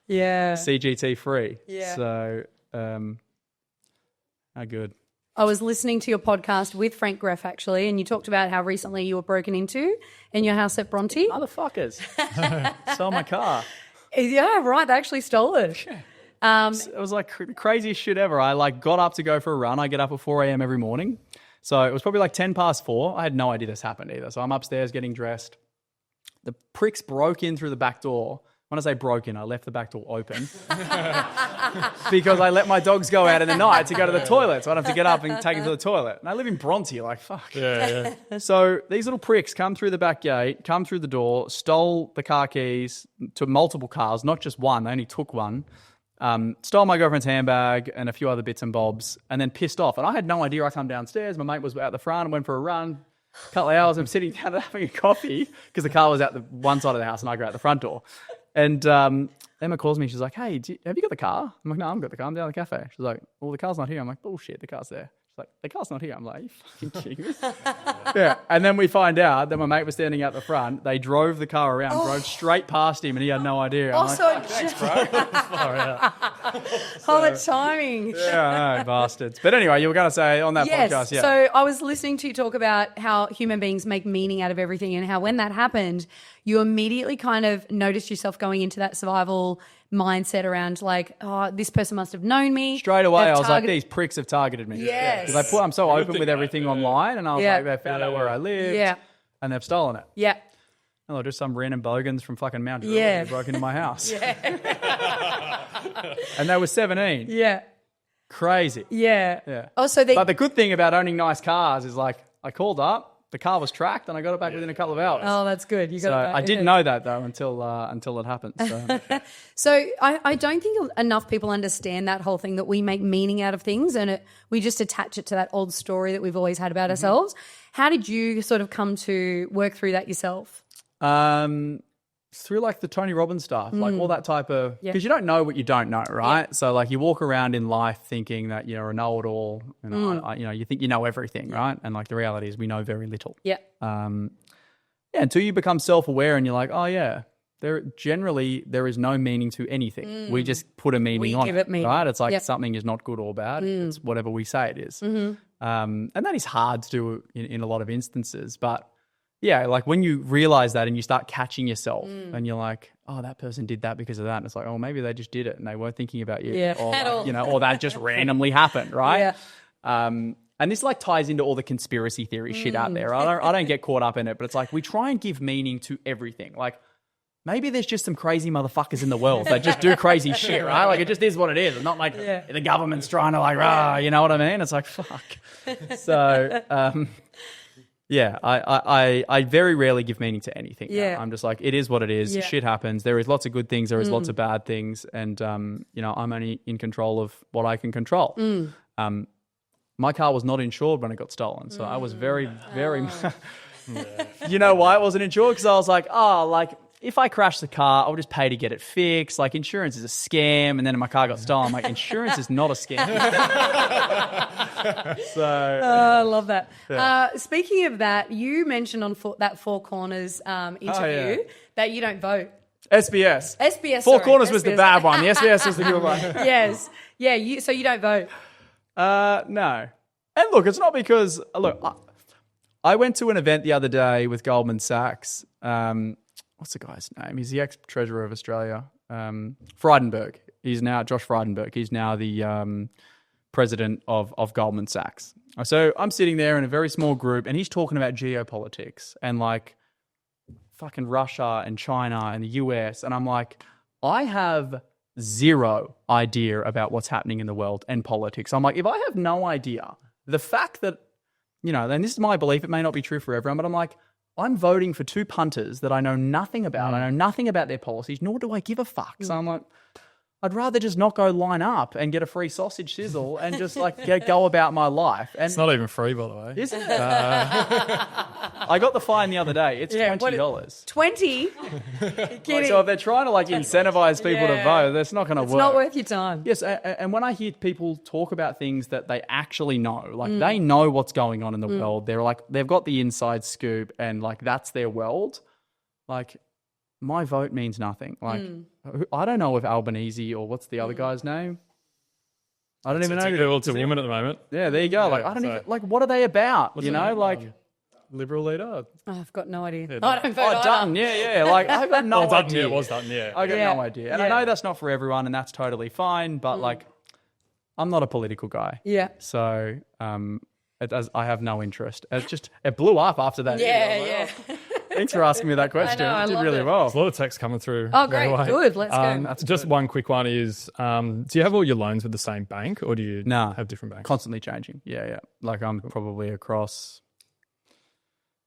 Yeah. CGT free. Yeah. So, how good. I was listening to your podcast with Frank Greff, actually, and you talked about how recently you were broken into in your house at Bronte. Motherfuckers. Stole my car. Yeah, right. They actually stole it. It was like the craziest shit ever. I like got up to go for a run. I get up at 4 a.m. every morning. So it was probably like 10 past 4. I had no idea this happened either. So I'm upstairs getting dressed. The pricks broke in through the back door. When I say broken, I left the back door open because I let my dogs go out in the night to go to the toilet. So I'd have to get up and take them to the toilet. And I live in Bronte, like, fuck. Yeah. So these little pricks come through the back gate, come through the door, stole the car keys to multiple cars, not just one. They only took one. Stole my girlfriend's handbag and a few other bits and bobs, and then pissed off. And I had no idea. I come downstairs. My mate was out the front and went for a run. A couple of hours, I'm sitting down having a coffee because the car was out the one side of the house and I go out the front door. And Emma calls me. She's like, hey, have you got the car? I'm like, no, I haven't got the car. I'm down at the cafe. She's like, well, the car's not here. I'm like, bullshit, the car's there. She's like, the car's not here. I'm like, you fucking kidding me? Yeah. And then we find out that my mate was standing out the front. They drove the car around, drove straight past him, and he had no idea. I'm Also, like, thanks, bro. oh, the timing. Yeah, I know, bastards. But anyway, you were going to say on that podcast, yeah. So I was listening to you talk about how human beings make meaning out of everything, and how when that happened, you immediately kind of noticed yourself going into that survival mindset around like, oh, this person must have known me. Straight away, I was like, these pricks have targeted me. Yes. Because I'm so open with everything online, and I was like, they found out where I lived, and they've stolen it. Yeah. And they're just some random bogans from fucking Mount Druitt who broke into my house. And they were 17. Yeah. Crazy. Yeah. Also, but the good thing about owning nice cars is like, I called up, the car was tracked, and I got it back within a couple of hours. Oh, that's good. You got it back. I didn't know that though until it happened. So, so I don't think enough people understand that whole thing that we make meaning out of things, and we just attach it to that old story that we've always had about ourselves. How did you sort of come to work through that yourself? Through like the Tony Robbins stuff, like all that type of, because you don't know what you don't know, right? Yeah. So like you walk around in life thinking that you're a know-it-all, you think you know everything, right? And like the reality is we know very little. Yeah. Until you become self-aware and you're like, oh yeah, there is no meaning to anything. We just put a meaning on it, right? It's like something is not good or bad. It's whatever we say it is. And that is hard to do in a lot of instances, but yeah, like when you realize that and you start catching yourself and you're like, oh, that person did that because of that. And it's like, oh, maybe they just did it and they weren't thinking about you. Yeah, or, like, or that just randomly happened, right? Yeah. And this like ties into all the conspiracy theory shit out there. I don't get caught up in it, but it's like we try and give meaning to everything. Like maybe there's just some crazy motherfuckers in the world that just do crazy shit, right? Like it just is what it is. It's not like the government's trying to like, you know what I mean? It's like, fuck. So... Yeah, I very rarely give meaning to anything. Yeah. I'm just like, it is what it is. Yeah. Shit happens. There is lots of good things. There is lots of bad things. And, I'm only in control of what I can control. My car was not insured when it got stolen. So I was very, very... You know why it wasn't insured? Because I was like, if I crash the car, I'll just pay to get it fixed. Like, insurance is a scam. And then my car got stolen. I'm like, insurance is not a scam. So I love that. Yeah. Speaking of that, you mentioned on that Four Corners interview that you don't vote. SBS. Four Corners was the bad one. The SBS was the good one. Yes. Yeah, so you don't vote. No. And look, it's not because... I went to an event the other day with Goldman Sachs. What's the guy's name? He's the ex-treasurer of Australia. Frydenberg. Josh Frydenberg. He's now the president of Goldman Sachs. So I'm sitting there in a very small group and he's talking about geopolitics and like fucking Russia and China and the US. And I'm like, I have zero idea about what's happening in the world and politics. I'm like, if I have no idea, the fact that, and this is my belief, it may not be true for everyone, but I'm like, I'm voting for two punters that I know nothing about. I know nothing about their policies, nor do I give a fuck. So I'm like, I'd rather just not go line up and get a free sausage sizzle and just like go about my life. And it's not even free, by the way. Isn't it? I got the fine the other day. It's $20. 20? So if they're trying to like incentivize people to vote, that's not going to work. It's not worth your time. Yes, and when I hear people talk about things that they actually know, like they know what's going on in the world, they're like, they've got the inside scoop and like that's their world. Like, my vote means nothing. Like, I don't know if Albanese or what's the other guy's name? I don't even know. It's a woman at the moment. Yeah, there you go. Like, I don't even, like, what are they about? Liberal leader? Oh, I've got no idea. Yeah, I don't vote either. Dutton. Yeah. Like, I've got no idea. Yeah, it was Dutton, yeah. I got no idea. And I know that's not for everyone and that's totally fine, but like, I'm not a political guy. Yeah. So, I have no interest. It blew up after that. Yeah. Thanks for asking me that question. I did love really it. well. There's a lot of text coming through. Oh, great. Good. Let's go. That's just good. one quick one is, do you have all your loans with the same bank or do you have different banks? Constantly changing. Yeah. Like I'm probably across,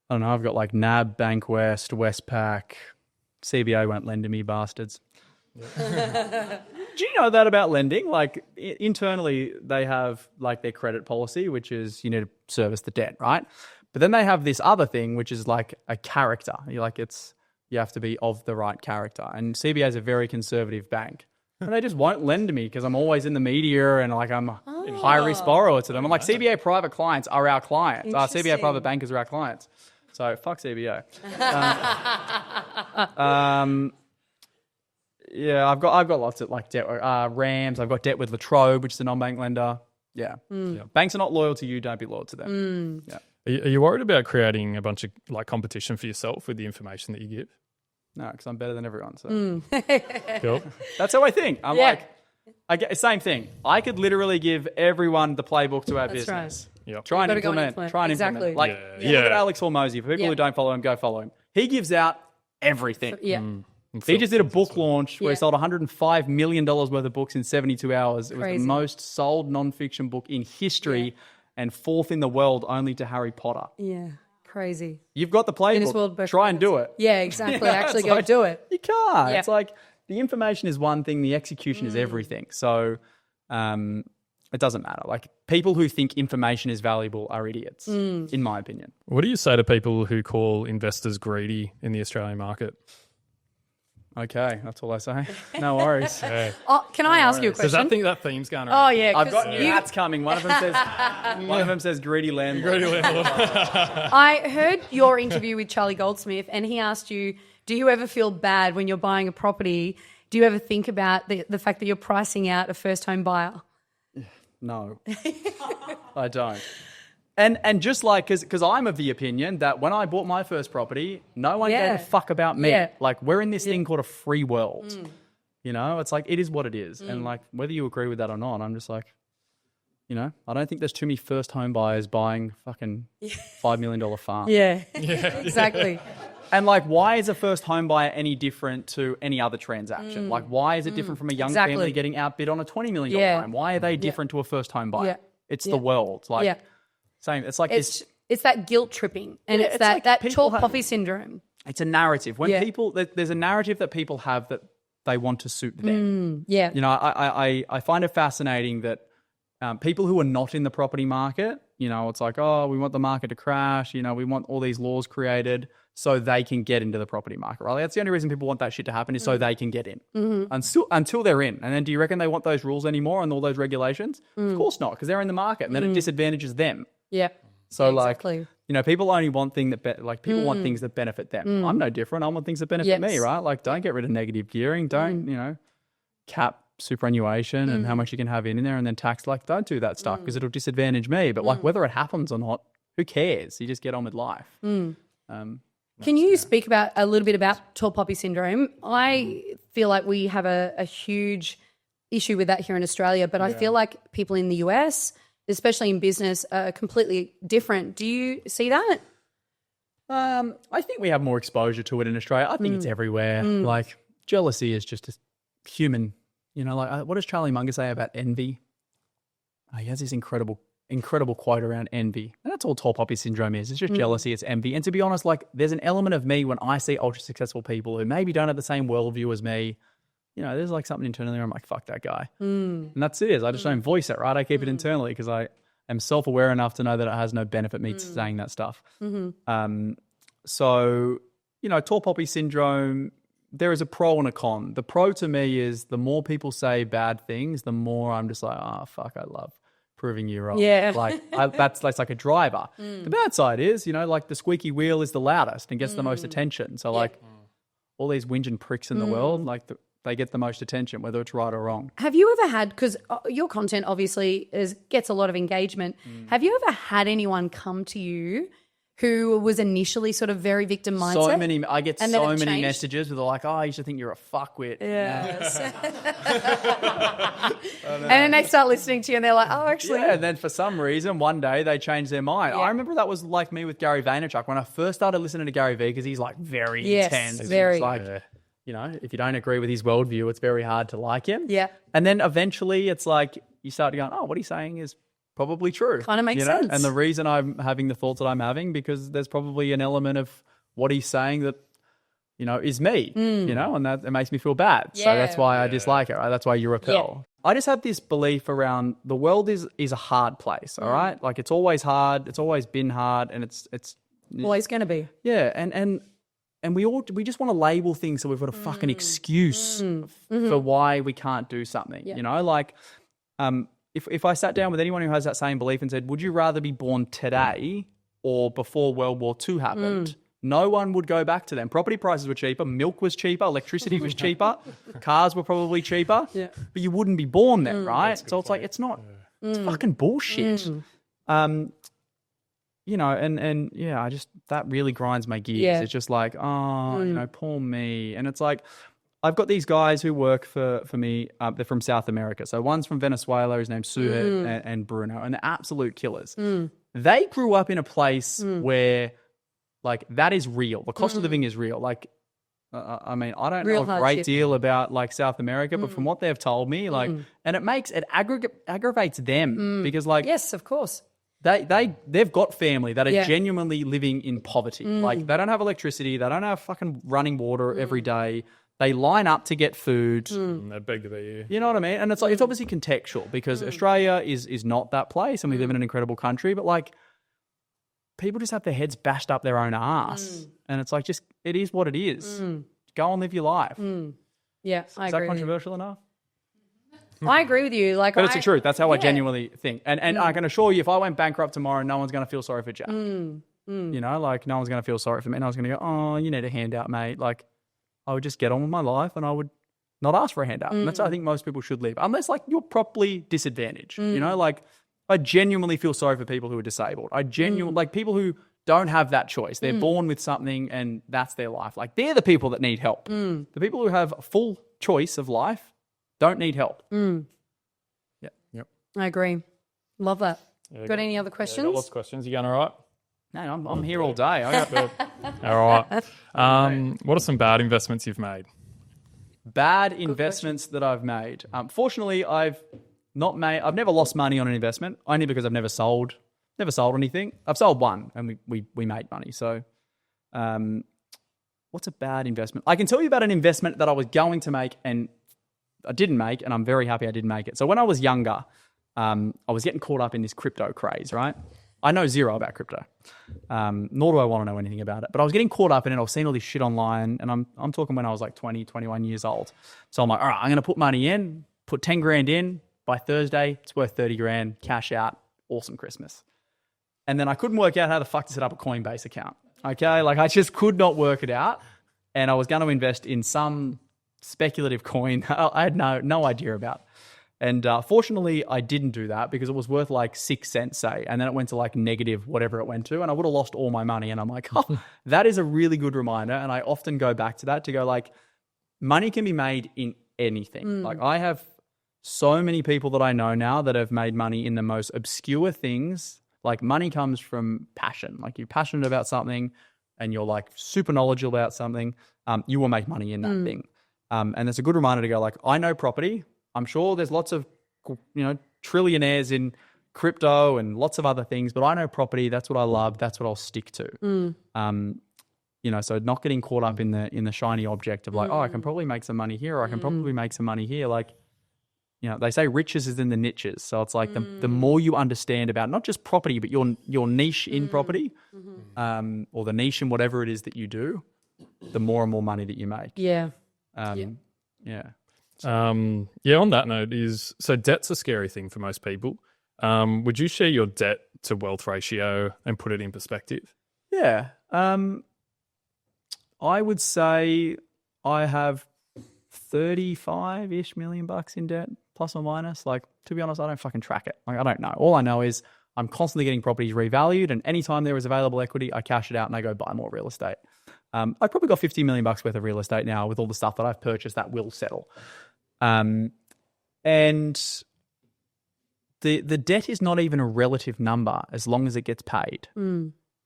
I don't know, I've got like NAB, Bankwest, Westpac, CBA won't lend to me, bastards. Yeah. Do you know that about lending? Like internally they have like their credit policy, which is you need to service the debt, right? But then they have this other thing, which is like a character. You have to be of the right character. And CBA is a very conservative bank. And they just won't lend to me because I'm always in the media and like I'm a high risk borrower to them. I'm like, CBA private clients are our clients. CBA private bankers are our clients. So fuck CBA. Yeah, I've got lots of like debt. Rams. I've got debt with Latrobe, which is a non-bank lender. Yeah. Banks are not loyal to you. Don't be loyal to them. Yeah. Are you worried about creating a bunch of like competition for yourself with the information that you give? No, because I'm better than everyone. So Cool. That's how I think. I'm like, I get same thing. I could literally give everyone the playbook to our business. Right. Yep. Try and implement. Exactly. Like, look at Alex Hormozy. For people who don't follow him, go follow him. He gives out everything. Yeah. He just did a book launch where he sold $105 million worth of books in 72 hours. It was the most sold non-fiction book in history and fourth in the world only to Harry Potter. Yeah. Crazy. You've got the playbook. Try and do it. Yeah, exactly. Actually go do it. You can't. Yeah. It's like the information is one thing, the execution is everything. So it doesn't matter. Like people who think information is valuable are idiots, in my opinion. What do you say to people who call investors greedy in the Australian market? Okay, that's all I say. No worries. Oh, can I ask you a question? Does that think that theme's going around? Oh yeah, I've got new hats coming. One of them says greedy landlord. Greedy landlord. I heard your interview with Charlie Goldsmith, and he asked you, "Do you ever feel bad when you're buying a property? Do you ever think about the fact that you're pricing out a first home buyer?" No, I don't. And just like, because I'm of the opinion that when I bought my first property, no one gave a fuck about me. Yeah. Like, we're in this thing called a free world. You know, it's like, it is what it is. And like, whether you agree with that or not, I'm just like, I don't think there's too many first home buyers buying fucking $5 million farm. Yeah, exactly. And like, why is a first home buyer any different to any other transaction? Like, why is it different from a young family getting outbid on a $20 million home? Why are they different to a first home buyer? Yeah. It's the world. Like, same. It's like it's It's that guilt tripping, and Yeah, it's it's that like that people tall have- poppy syndrome. It's a narrative. When Yeah. people, there's a narrative that people have that they want to suit them. Yeah. You know, I find it fascinating that people who are not in the property market, you know, it's like, oh, we want the market to crash. You know, we want all these laws created so they can get into the property market, right? That's the only reason people want that shit to happen is so they can get in. Until they're in. And then do you reckon they want those rules anymore and all those regulations? Of course not, because they're in the market and then it disadvantages them. Yeah. So Exactly. like, you know, people only want people want things that benefit them. I'm no different. I want things that benefit me, Yes. right? Like, don't get rid of negative gearing. Don't, you know, cap superannuation and how much you can have in there and then tax. Like, don't do that stuff because it'll disadvantage me. But like, whether it happens or not, who cares? You just get on with life. Can you speak about a little bit about tall poppy syndrome? I feel like we have a huge issue with that here in Australia, but I feel like people in the US, especially in business, are completely different. Do you see that? I think we have more exposure to it in Australia. I think it's everywhere. Like, jealousy is just a human, you know, like what does Charlie Munger say about envy? He has this incredible quote around envy. And that's all tall poppy syndrome is. It's just jealousy, it's envy. And to be honest, like there's an element of me when I see ultra successful people who maybe don't have the same worldview as me, you know, there's like something internally where I'm like, fuck that guy. And that's it. I just don't voice it, right? I keep it internally because I am self-aware enough to know that it has no benefit me saying that stuff. So, you know, tall poppy syndrome, there is a pro and a con. The pro to me is the more people say bad things, the more I'm just like, oh, fuck, I love proving you wrong. Yeah. Like that's like a driver. The bad side is, you know, like the squeaky wheel is the loudest and gets the most attention. So like all these whinging pricks in the world, like they get the most attention, whether it's right or wrong. Have you ever had, because your content obviously gets a lot of engagement, have you ever had anyone come to you who was initially sort of very victim mindset? I get And so then it many changed? messages where they're like, oh, I used to think you're a fuckwit. Yes. And then they start listening to you and they're like, oh, actually. Yeah, and then for some reason, one day they changed their mind. Yeah. I remember that was like me with Gary Vaynerchuk when I first started listening to Gary Vee because he's like very Yes, intense. very. It's like, you know, if you don't agree with his worldview, it's very hard to like him. Yeah. And then eventually it's like you start going, oh, what he's saying is probably true. Kinda makes you know? sense. And the reason I'm having the thoughts that I'm having because there's probably an element of what he's saying that, you know, is me, you know, and that it makes me feel bad. So Yeah. that's why I dislike it, right? That's why you repel. I just have this belief around the world is a hard place, all right? Like it's always hard, it's always been hard, and it's Always going to be. yeah, and we just want to label things so we've got a fucking excuse for why we can't do something. Yeah. You know, like if I sat down with anyone who has that same belief and said, would you rather be born today or before World War II happened? No one would go back to them. Property prices were cheaper, milk was cheaper, electricity was cheaper, cars were probably cheaper, but you wouldn't be born then, right? So it's like, it's fucking bullshit. You know, and yeah, that really grinds my gears. Yeah. It's just like, oh, you know, poor me. And it's like, I've got these guys who work for me. They're from South America. So one's from Venezuela. His name's Suhet and Bruno, and they're absolute killers. They grew up in a place where, like, that is real. The cost of living is real. Like, I mean, I don't Real know a hardship. great deal about like South America, but from what they've told me, like, and it aggravates them because, like, Yes, of course. They've got family that are Yeah. genuinely living in poverty. Like they don't have electricity, they don't have fucking running water every day. They line up to get food. They beg to be you. You know what I mean? And it's like it's obviously contextual because Australia is not that place, and we live in an incredible country. But like, people just have their heads bashed up their own ass, and it's like just it is what it is. Go and live your life. Yeah, I Is that agree. controversial enough? I agree with you. Like, But it's the truth. That's how I yeah. genuinely think. And I can assure you, if I went bankrupt tomorrow, no one's going to feel sorry for Jack. You know, like no one's going to feel sorry for me. And I was going to go, oh, you need a handout, mate. Like I would just get on with my life and I would not ask for a handout. And that's how I think most people should live. Unless like you're properly disadvantaged. You know, like I genuinely feel sorry for people who are disabled. I genuinely, like people who don't have that choice. They're born with something and that's their life. Like they're the people that need help. The people who have a full choice of life don't need help. I agree. Love that. Yeah, Got any other Yeah, questions? got lots of questions. You going all right? No, I'm here all day. I got All right. What are some bad investments you've made? bad investments that I've made. Fortunately, I've never lost money on an investment, only because I've never sold never sold anything. I've sold one and we made money. So what's a bad investment? I can tell you about an investment that I was going to make and I didn't make, and I'm very happy I didn't make it. So when I was younger, I was getting caught up in this crypto craze, right? I know zero about crypto, nor do I want to know anything about it. But I was getting caught up in it. I was seeing all this shit online, and I'm talking when I was like 20, 21 years old. So I'm like, all right, I'm going to put money in, put 10 grand in. By Thursday, it's worth 30 grand, cash out, awesome Christmas. And then I couldn't work out how the fuck to set up a Coinbase account. Okay, like I just could not work it out. And I was going to invest in some speculative coin I had no idea about. And fortunately, I didn't do that because it was worth like 6 cents, say, and then it went to like negative whatever it went to, and I would have lost all my money. And I'm like, oh, that is a really good reminder. And I often go back to that to go like, money can be made in anything. Like I have so many people that I know now that have made money in the most obscure things. Like money comes from passion. Like you're passionate about something and you're like super knowledgeable about something, you will make money in that thing. And it's a good reminder to go like, I know property. I'm sure there's lots of, trillionaires in crypto and lots of other things, but I know property. That's what I love. That's what I'll stick to. So not getting caught up in the shiny object of like, oh, I can probably make some money here, or I can probably make some money here. Like, they say riches is in the niches. So it's like the more you understand about not just property, but your niche in property, or the niche in whatever it is that you do, the more and more money that you make. Yeah, on that note so debt's a scary thing for most people. Would you share your debt to wealth ratio and put it in perspective? Yeah. I would say I have 35-ish million bucks in debt, plus or minus. Like, to be honest, I don't fucking track it. Like, I don't know. All I know is I'm constantly getting properties revalued, and anytime there is available equity, I cash it out and I go buy more real estate. I've probably got 50 million bucks worth of real estate now with all the stuff that I've purchased that will settle. And the debt is not even a relative number as long as it gets paid.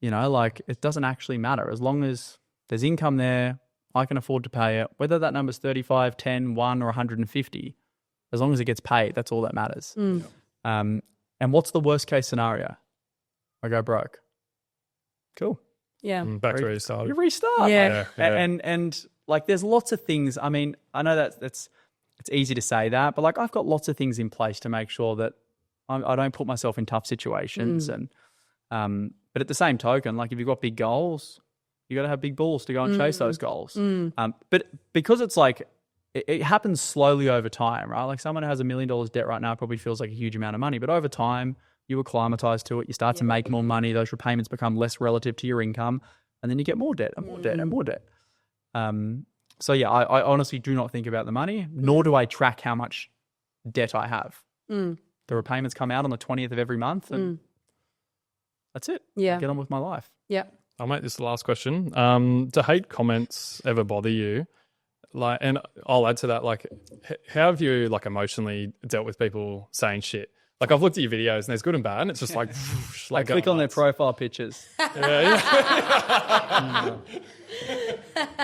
Like it doesn't actually matter. As long as there's income there, I can afford to pay it. Whether that number's 35, 10, 1 or 150, as long as it gets paid, that's all that matters. And what's the worst case scenario? I go broke. Cool. Yeah. Back to where you started. You restart. Yeah. And like there's lots of things. I mean, I know it's easy to say that, but like I've got lots of things in place to make sure that I don't put myself in tough situations. And but at the same token, like if you've got big goals, you got to have big balls to go and chase those goals. But because it's like it happens slowly over time, right? Like someone who has $1 million debt right now probably feels like a huge amount of money, but over time you acclimatize to it. You start to make more money. Those repayments become less relative to your income, and then you get more debt and more debt and more debt. So yeah, I honestly do not think about the money, nor do I track how much debt I have. The repayments come out on the 20th of every month, and that's it. Yeah. Get on with my life. Yeah. I'll make this the last question. Do hate comments ever bother you? Like, and I'll add to that, like, how have you like emotionally dealt with people saying shit? Like I've looked at your videos and there's good and bad, and it's just like, I click on their profile pictures.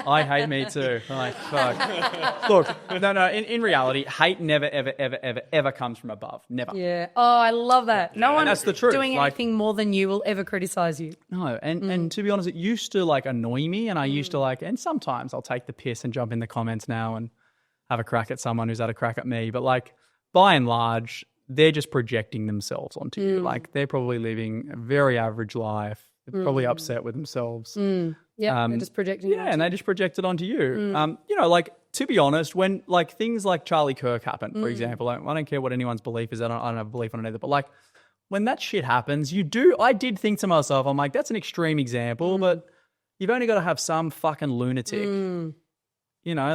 I hate me too. I'm like, fuck. Look, no. In reality, hate never, ever comes from above. Never. Yeah. Oh, I love that. No one that's the truth. doing anything more than you will ever criticize you. No, and to be honest, it used to like annoy me, and I used to like, and sometimes I'll take the piss and jump in the comments now and have a crack at someone who's had a crack at me. But like, by and large, they're just projecting themselves onto you. Like they're probably living a very average life. They're probably upset with themselves. Yeah, they're just projecting. Yeah, and they just project it onto you. Like to be honest, when like things like Charlie Kirk happen, for example, like, I don't care what anyone's belief is. I don't have a belief on it either. But like when that shit happens, I did think to myself, I'm like, that's an extreme example, but you've only got to have some fucking lunatic.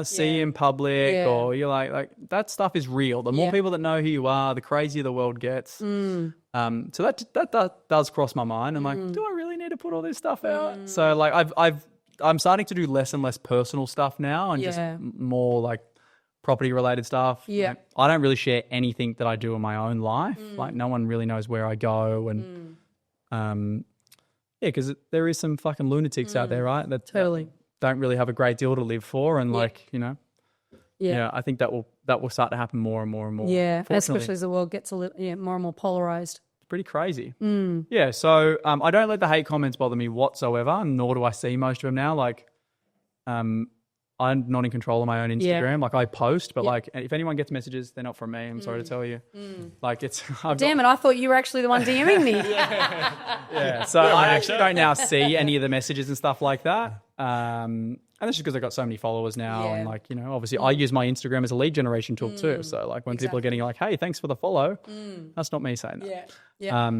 See you in public, or you're like that stuff is real. The more people that know who you are, the crazier the world gets. So that does cross my mind. I'm like, do I really need to put all this stuff out? So like I'm starting to do less and less personal stuff now, and just more like property related stuff. Yeah, like, I don't really share anything that I do in my own life. Like no one really knows where I go, and because there is some fucking lunatics out there, right? That totally. Don't really have a great deal to live for, and I think that will start to happen more and more and more. Yeah, especially as the world gets a little more and more polarized. pretty crazy. Yeah, so I don't let the hate comments bother me whatsoever, nor do I see most of them now. Like, I'm not in control of my own Instagram. Yeah. Like, I post, but like, if anyone gets messages, they're not from me. I'm sorry to tell you. Like, it's Damn it, I thought you were actually the one DMing me. yeah. So I actually don't now see any of the messages and stuff like that. And that's just because I've got so many followers now. Yeah. And like, you know, obviously I use my Instagram as a lead generation tool too. So like when people are getting like, hey, thanks for the follow, that's not me saying that. Yeah.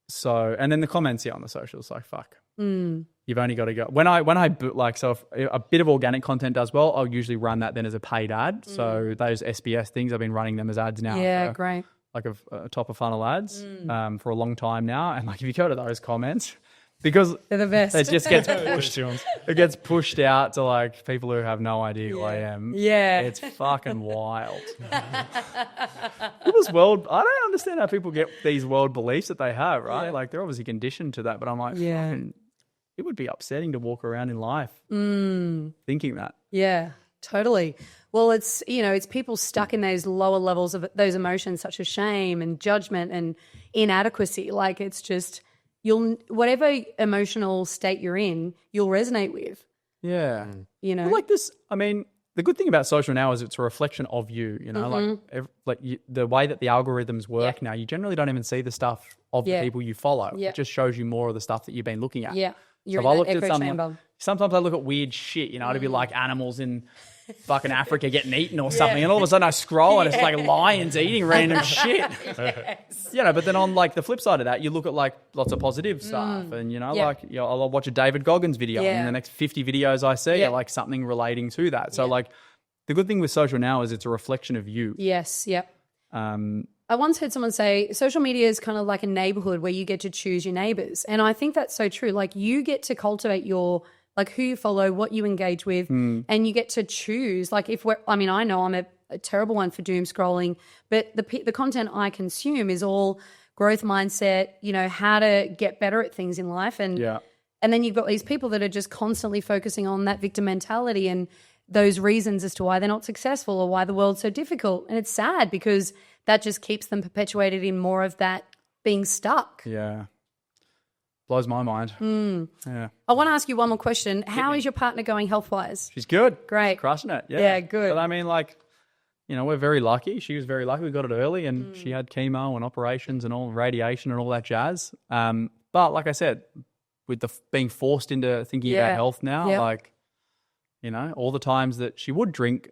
So, and then the comments on the socials, like, fuck, you've only got to go. When I like, so if a bit of organic content does well, I'll usually run that then as a paid ad. So those SBS things, I've been running them as ads now. Yeah, for, great. like a top of funnel ads for a long time now. And like, if you go to those comments, because They're the best. it just gets pushed, it gets pushed out to like people who have no idea who I am. Yeah. It's fucking wild. People's world, I don't understand how people get these world beliefs that they have, right? Yeah. Like they're obviously conditioned to that, but I'm like, Yeah. fucking, it would be upsetting to walk around in life thinking that. Yeah, totally. Well, it's, you know, it's people stuck in those lower levels of those emotions such as shame and judgment and inadequacy. Like it's just, whatever emotional state you're in, you'll resonate with, Yeah. you know? But like this, I mean, the good thing about social now is it's a reflection of you, you know, the way that the algorithms work now, you generally don't even see the stuff of the people you follow. Yeah. It just shows you more of the stuff that you've been looking at. Yeah. You're So if I in looked that at echo something, chamber. sometimes I look at weird shit, you know, to be like animals in fucking Africa getting eaten or something, and all of a sudden I scroll and it's like lions eating random shit. You know, but then on like the flip side of that, you look at like lots of positive stuff, and you know, like you know, I'll watch a David Goggins video, and the next 50 videos I see are like something relating to that. So like the good thing with social now is it's a reflection of you. Yes, yep. I once heard someone say social media is kind of like a neighborhood where you get to choose your neighbors. And I think that's so true. Like you get to cultivate your, like who you follow, what you engage with, and you get to choose. Like I know I'm a terrible one for doom scrolling, but the content I consume is all growth mindset, you know, how to get better at things in life. And then you've got these people that are just constantly focusing on that victim mentality and those reasons as to why they're not successful or why the world's so difficult. And it's sad because that just keeps them perpetuated in more of that being stuck. Yeah. Blows my mind. Yeah. I want to ask you one more question. How is your partner going health-wise? She's good. Great. She's crushing it. Yeah. Yeah, good. But I mean, like, you know, we're very lucky. She was very lucky. We got it early and she had chemo and operations and all radiation and all that jazz. But like I said, with the being forced into thinking about health now, like, you know, all the times that she would drink,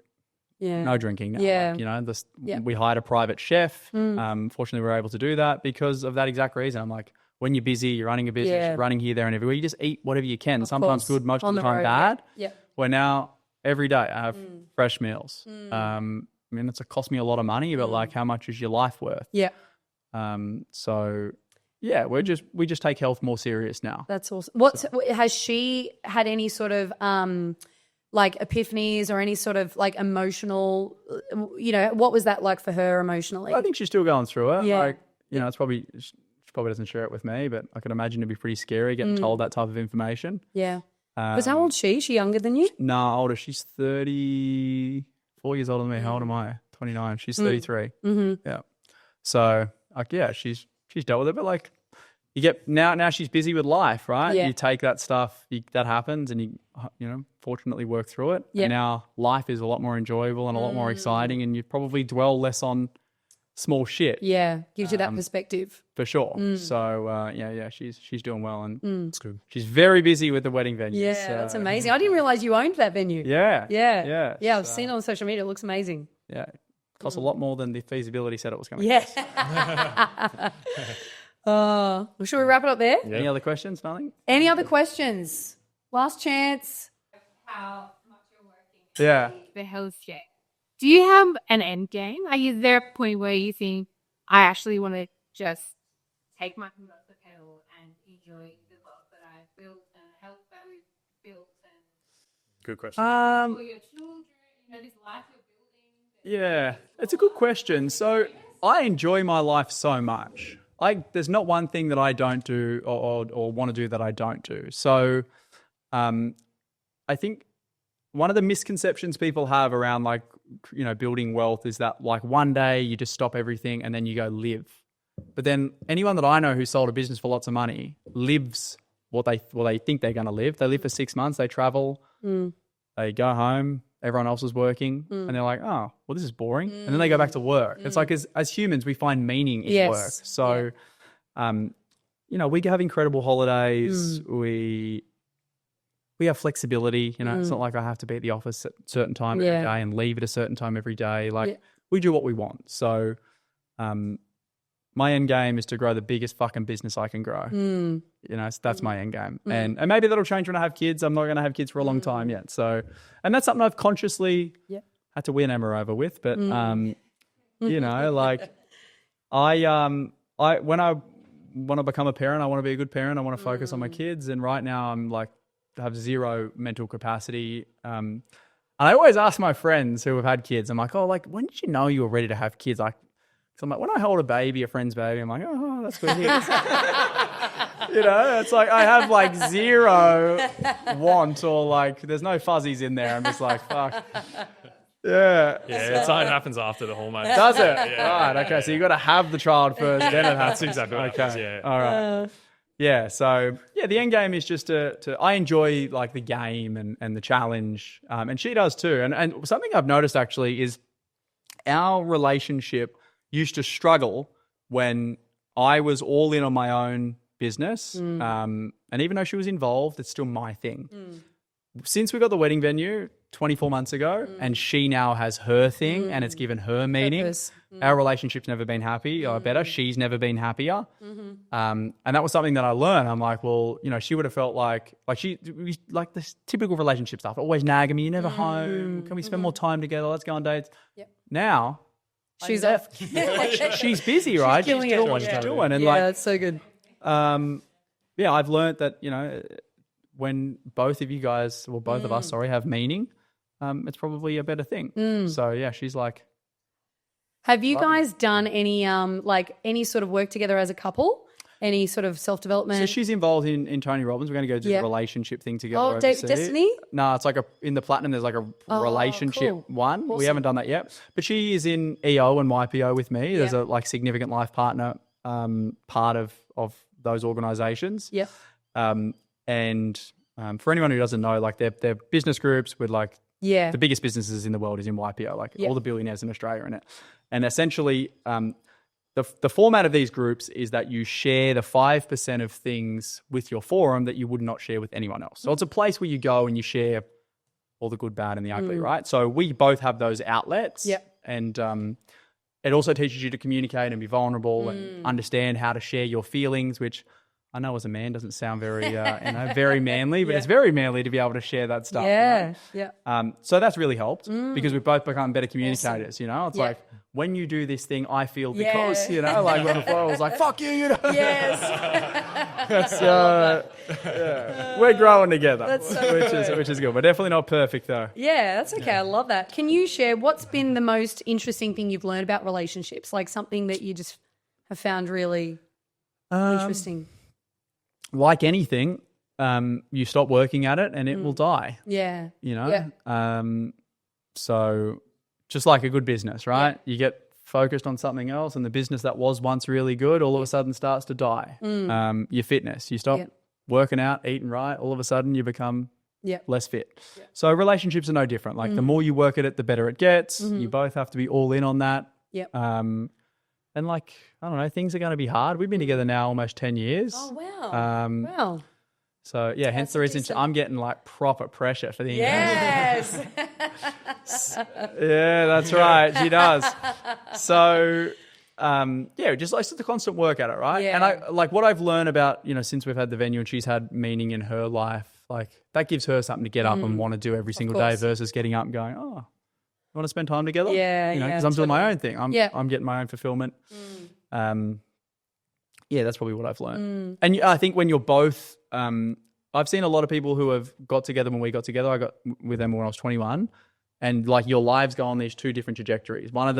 no drinking now. Yeah. Like, you know, we hired a private chef. Fortunately, we were able to do that because of that exact reason. I'm like, when you're busy, you're running a business, you're running here, there, and everywhere. You just eat whatever you can. Sometimes course. good, most On of the the time road, bad. yeah. Where now every day I have fresh meals. I mean, it's cost me a lot of money, but like, how much is your life worth? Yeah. So yeah, we just take health more serious now. That's awesome. Has she had any sort of like epiphanies or any sort of like emotional, you know, what was that like for her emotionally? I think she's still going through it. Yeah. Like, you know, she probably doesn't share it with me, but I can imagine it'd be pretty scary getting told that type of information. Yeah. Because how old is she? Is she younger than you? No, older. She's 34 years older than me. How old am I? 29. She's 33. Yeah. So like, yeah, she's dealt with it, but like you get now she's busy with life, right? Yeah. You take that stuff that happens and you know, fortunately work through it. Yeah. And now life is a lot more enjoyable and a lot more exciting and you probably dwell less on small shit. Yeah. Gives you that perspective. For sure. So yeah, she's doing well and It's good. she's very busy with the wedding venue. Yeah, so, that's amazing. I didn't realize you owned that venue. Yeah. Yeah. Yeah. I've seen it on social media. It looks amazing. Yeah. It costs a lot more than the feasibility said it was going to Yeah. Well, should we wrap it up there? Yeah. Any other questions? Nothing? Any other questions? Last chance. How much you're working Yeah. the health check. Do you have an end game? Like, is there a point where you think I actually want to just take my foot off the pedal and enjoy the life that I've built and the health that we've built and Good question. for your children, you know, this life you're building? Yeah, it's a good question. So I enjoy my life so much. There's not one thing that I don't do or want to do that I don't do. So I think one of the misconceptions people have around like, you know, building wealth is that like one day you just stop everything and then you go live. But then anyone that I know who sold a business for lots of money lives what they think they're going to live. They live for 6 months. They travel. They go home. Everyone else is working, and they're like, "Oh, well, this is boring." And then they go back to work. It's like as humans, we find meaning in work. So, we have incredible holidays. We have flexibility. It's not like I have to be at the office at a certain time every day and leave at a certain time every day. Like we do what we want. So, my end game is to grow the biggest fucking business I can grow. So that's my end game. And maybe that'll change when I have kids. I'm not going to have kids for a long time yet. So, and that's something I've consciously had to win Emma over with. But, like when I want to become a parent, I want to be a good parent. I want to focus on my kids. And right now I'm like, have zero mental capacity. And I always ask my friends who have had kids, I'm like, oh, like, when did you know you were ready to have kids? Like, so I'm like, when I hold a baby, a friend's baby, I'm like, oh, that's good. It's like I have like zero want or like there's no fuzzies in there. I'm just like, fuck. Yeah. Yeah, it's something happens after the hormones. Does it? Yeah. Right, okay. So you got to have the child first, then it happens. That's exactly what happens, yeah. All right. Yeah, so the end game is just to I enjoy like the game and the challenge, and she does too. And something I've noticed actually is our relationship used to struggle when I was all in on my own business. And even though she was involved, it's still my thing. Since we got the wedding venue 24 months ago and she now has her thing and it's given her meaning, our relationship's never been happy or better. She's never been happier. And that was something that I learned. I'm like, well, she would have felt like this typical relationship stuff, always nagging me, you're never home. Can we spend more time together? Let's go on dates. Yep. Now, she's off. She's busy, right? She's doing what she's doing. And that's so good. I've learned that, when both of you guys, well, both of us, have meaning, it's probably a better thing. So, she's like. Have you guys done any any sort of work together as a couple? Any sort of self-development? So she's involved in Tony Robbins. We're going to go do the relationship thing together. Oh, Destiny? No, it's like in the Platinum, there's like a relationship one. Awesome. We haven't done that yet. But she is in EO and YPO with me. There's a significant life partner part of those organizations. Yep. And for anyone who doesn't know, like they're business groups with the biggest businesses in the world is in YPO, all the billionaires in Australia in it. And essentially, the format of these groups is that you share the 5% of things with your forum that you would not share with anyone else. So it's a place where you go and you share all the good, bad, and the ugly, right? So we both have those outlets. Yep. And it also teaches you to communicate and be vulnerable and understand how to share your feelings, which I know as a man doesn't sound very, very manly, but it's very manly to be able to share that stuff. Yeah, So that's really helped because we've both become better communicators. Awesome. It's like when you do this thing, I feel because like when before I was like, "Fuck you," Yes. So we're growing together, That's so which is good. We're definitely not perfect though. Yeah, that's okay. I love that. Can you share what's been the most interesting thing you've learned about relationships? Like something that you just have found really interesting. Like anything, you stop working at it and it will die. Yeah. So just like a good business, right? Yeah. You get focused on something else and the business that was once really good all of a sudden starts to die. Your fitness, you stop working out, eating right, all of a sudden you become less fit. Yep. So relationships are no different. Like the more you work at it, the better it gets. You both have to be all in on that. Yep. And like, I don't know, things are going to be hard. We've been together now almost 10 years. Oh, wow. Wow. So, hence the reason I'm getting like proper pressure for the Yes. Yeah, that's right. She does. So, just like the constant work at it, right? Yeah. And I like what I've learned about, since we've had the venue and she's had meaning in her life, like that gives her something to get up and want to do every single day versus getting up and going, oh, you want to spend time together? Yeah, because I'm doing my own thing. I'm getting my own fulfillment. That's probably what I've learned. And I think when you're both, I've seen a lot of people who have got together when we got together. I got with them when I was 21, and like your lives go on these two different trajectories. One of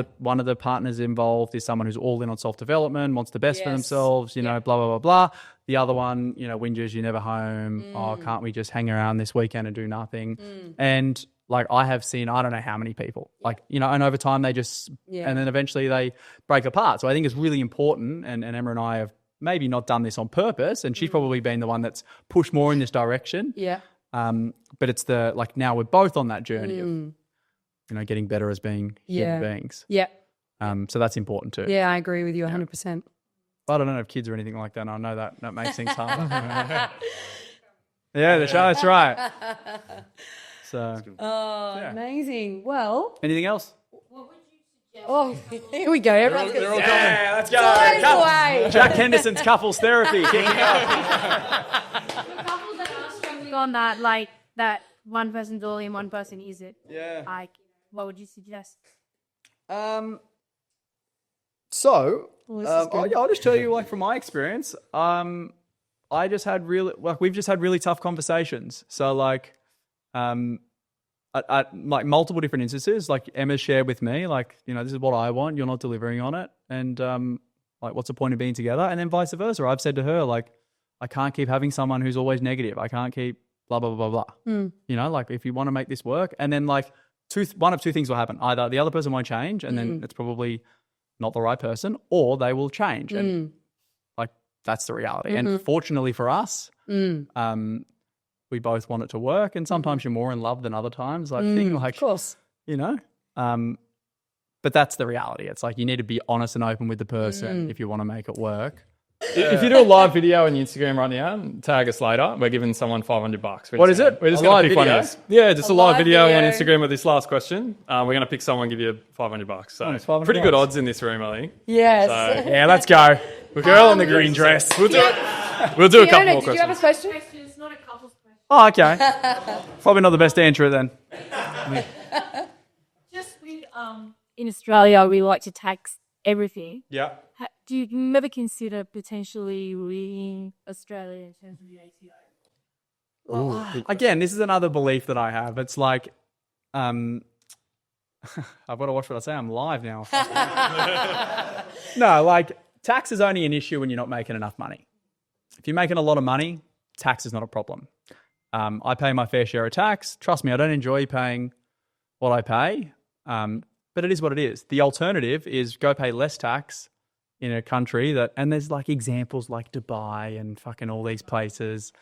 the partners involved is someone who's all in on self-development, wants the best for themselves, blah, blah, blah, blah. The other one, whinges, you're never home. Oh, can't we just hang around this weekend and do nothing? And like I have seen, I don't know how many people, like, you know, and over time they just, and then eventually they break apart. So I think it's really important. And Emma and I have maybe not done this on purpose. And she's probably been the one that's pushed more in this direction. Yeah. But it's like now we're both on that journey of, you know, getting better as being human beings. Yeah. So that's important too. Yeah, I agree with you 100%. But I don't have kids or anything like that. And I know that makes things hard. Yeah, that's right. So, Amazing. Well, anything else? oh, here we go. Everyone's going to Let's go. away. Jack Henderson's couples therapy. Kicking off. The couples that are struggling on that, like that one person's all in, one person isn't. Yeah. Like, what would you suggest? So, this is good. I'll just tell you, like, from my experience, we've just had really tough conversations. So, like, at like multiple different instances, like Emma shared with me, like, you know, this is what I want, you're not delivering on it. And, like, what's the point of being together? And then vice versa. I've said to her, like, I can't keep having someone who's always negative. I can't keep blah, blah, blah, blah, blah. You know, like, if you want to make this work, and then like one of two things will happen. Either the other person won't change and then it's probably not the right person, or they will change. And like, that's the reality. And fortunately for us, we both want it to work. And sometimes you're more in love than other times. Like, Of course. you know, but that's the reality. It's like, you need to be honest and open with the person if you want to make it work. If you do a live video on Instagram right now, tag us later. We're giving someone $500. What is it? We're just A going live to pick one video? of these. Yeah, just a live video on video. Instagram with this last question. We're going to pick someone, give you $500. So Nice, $500. pretty good odds in this room, I think. Yes. So, Yeah, let's go. The girl in the green dress. we'll do it. We'll do a couple Fiona, more did you have a questions. question? It's not a couple's question. Oh, okay. Probably not the best answer then. Just with in Australia, we like to tax everything. Yeah. Do you ever consider potentially leaving Australia in terms of the ATO? Again, this is another belief that I have. It's like, I've got to watch what I say. I'm live now. No, like, tax is only an issue when you're not making enough money. If you're making a lot of money, tax is not a problem. I pay my fair share of tax. Trust me, I don't enjoy paying what I pay, but it is what it is. The alternative is go pay less tax in a country that, and there's like examples like Dubai and fucking all these places.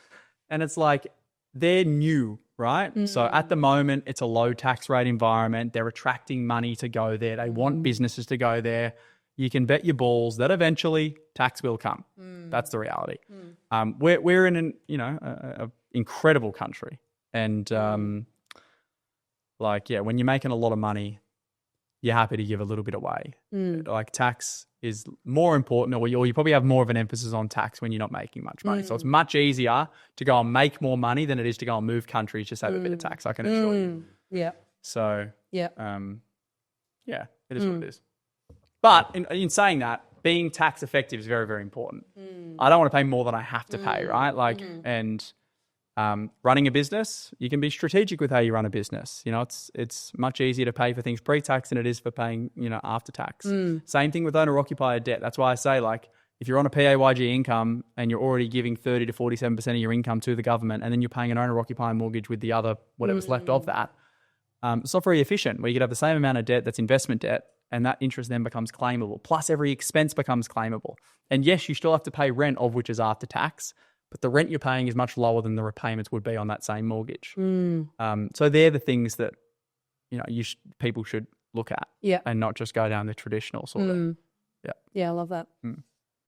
And it's like, they're new, right? So at the moment, it's a low tax rate environment. They're attracting money to go there. They want businesses to go there. You can bet your balls that eventually tax will come. That's the reality. We're in an, you know, a incredible country. And like, yeah, when you're making a lot of money, you're happy to give a little bit away. Like, tax is more important, or you probably have more of an emphasis on tax when you're not making much money. So it's much easier to go and make more money than it is to go and move countries to save a bit of tax, I can assure you. Yeah. So, Yeah. yeah, it is what it is. But in saying that, being tax effective is very, very important. I don't want to pay more than I have to pay, right? Like, and running a business, you can be strategic with how you run a business. You know, it's much easier to pay for things pre-tax than it is for paying, you know, after tax. Same thing with owner-occupier debt. That's why I say, like, if you're on a PAYG income and you're already giving 30 to 47% of your income to the government, and then you're paying an owner-occupier mortgage with the other, whatever's left of that, it's not very efficient, where you could have the same amount of debt that's investment debt, and that interest then becomes claimable. Plus, every expense becomes claimable. And yes, you still have to pay rent, of which is after tax, but the rent you're paying is much lower than the repayments would be on that same mortgage. So they're the things that, you know, people should look at, and not just go down the traditional sort of. Yeah, I love that.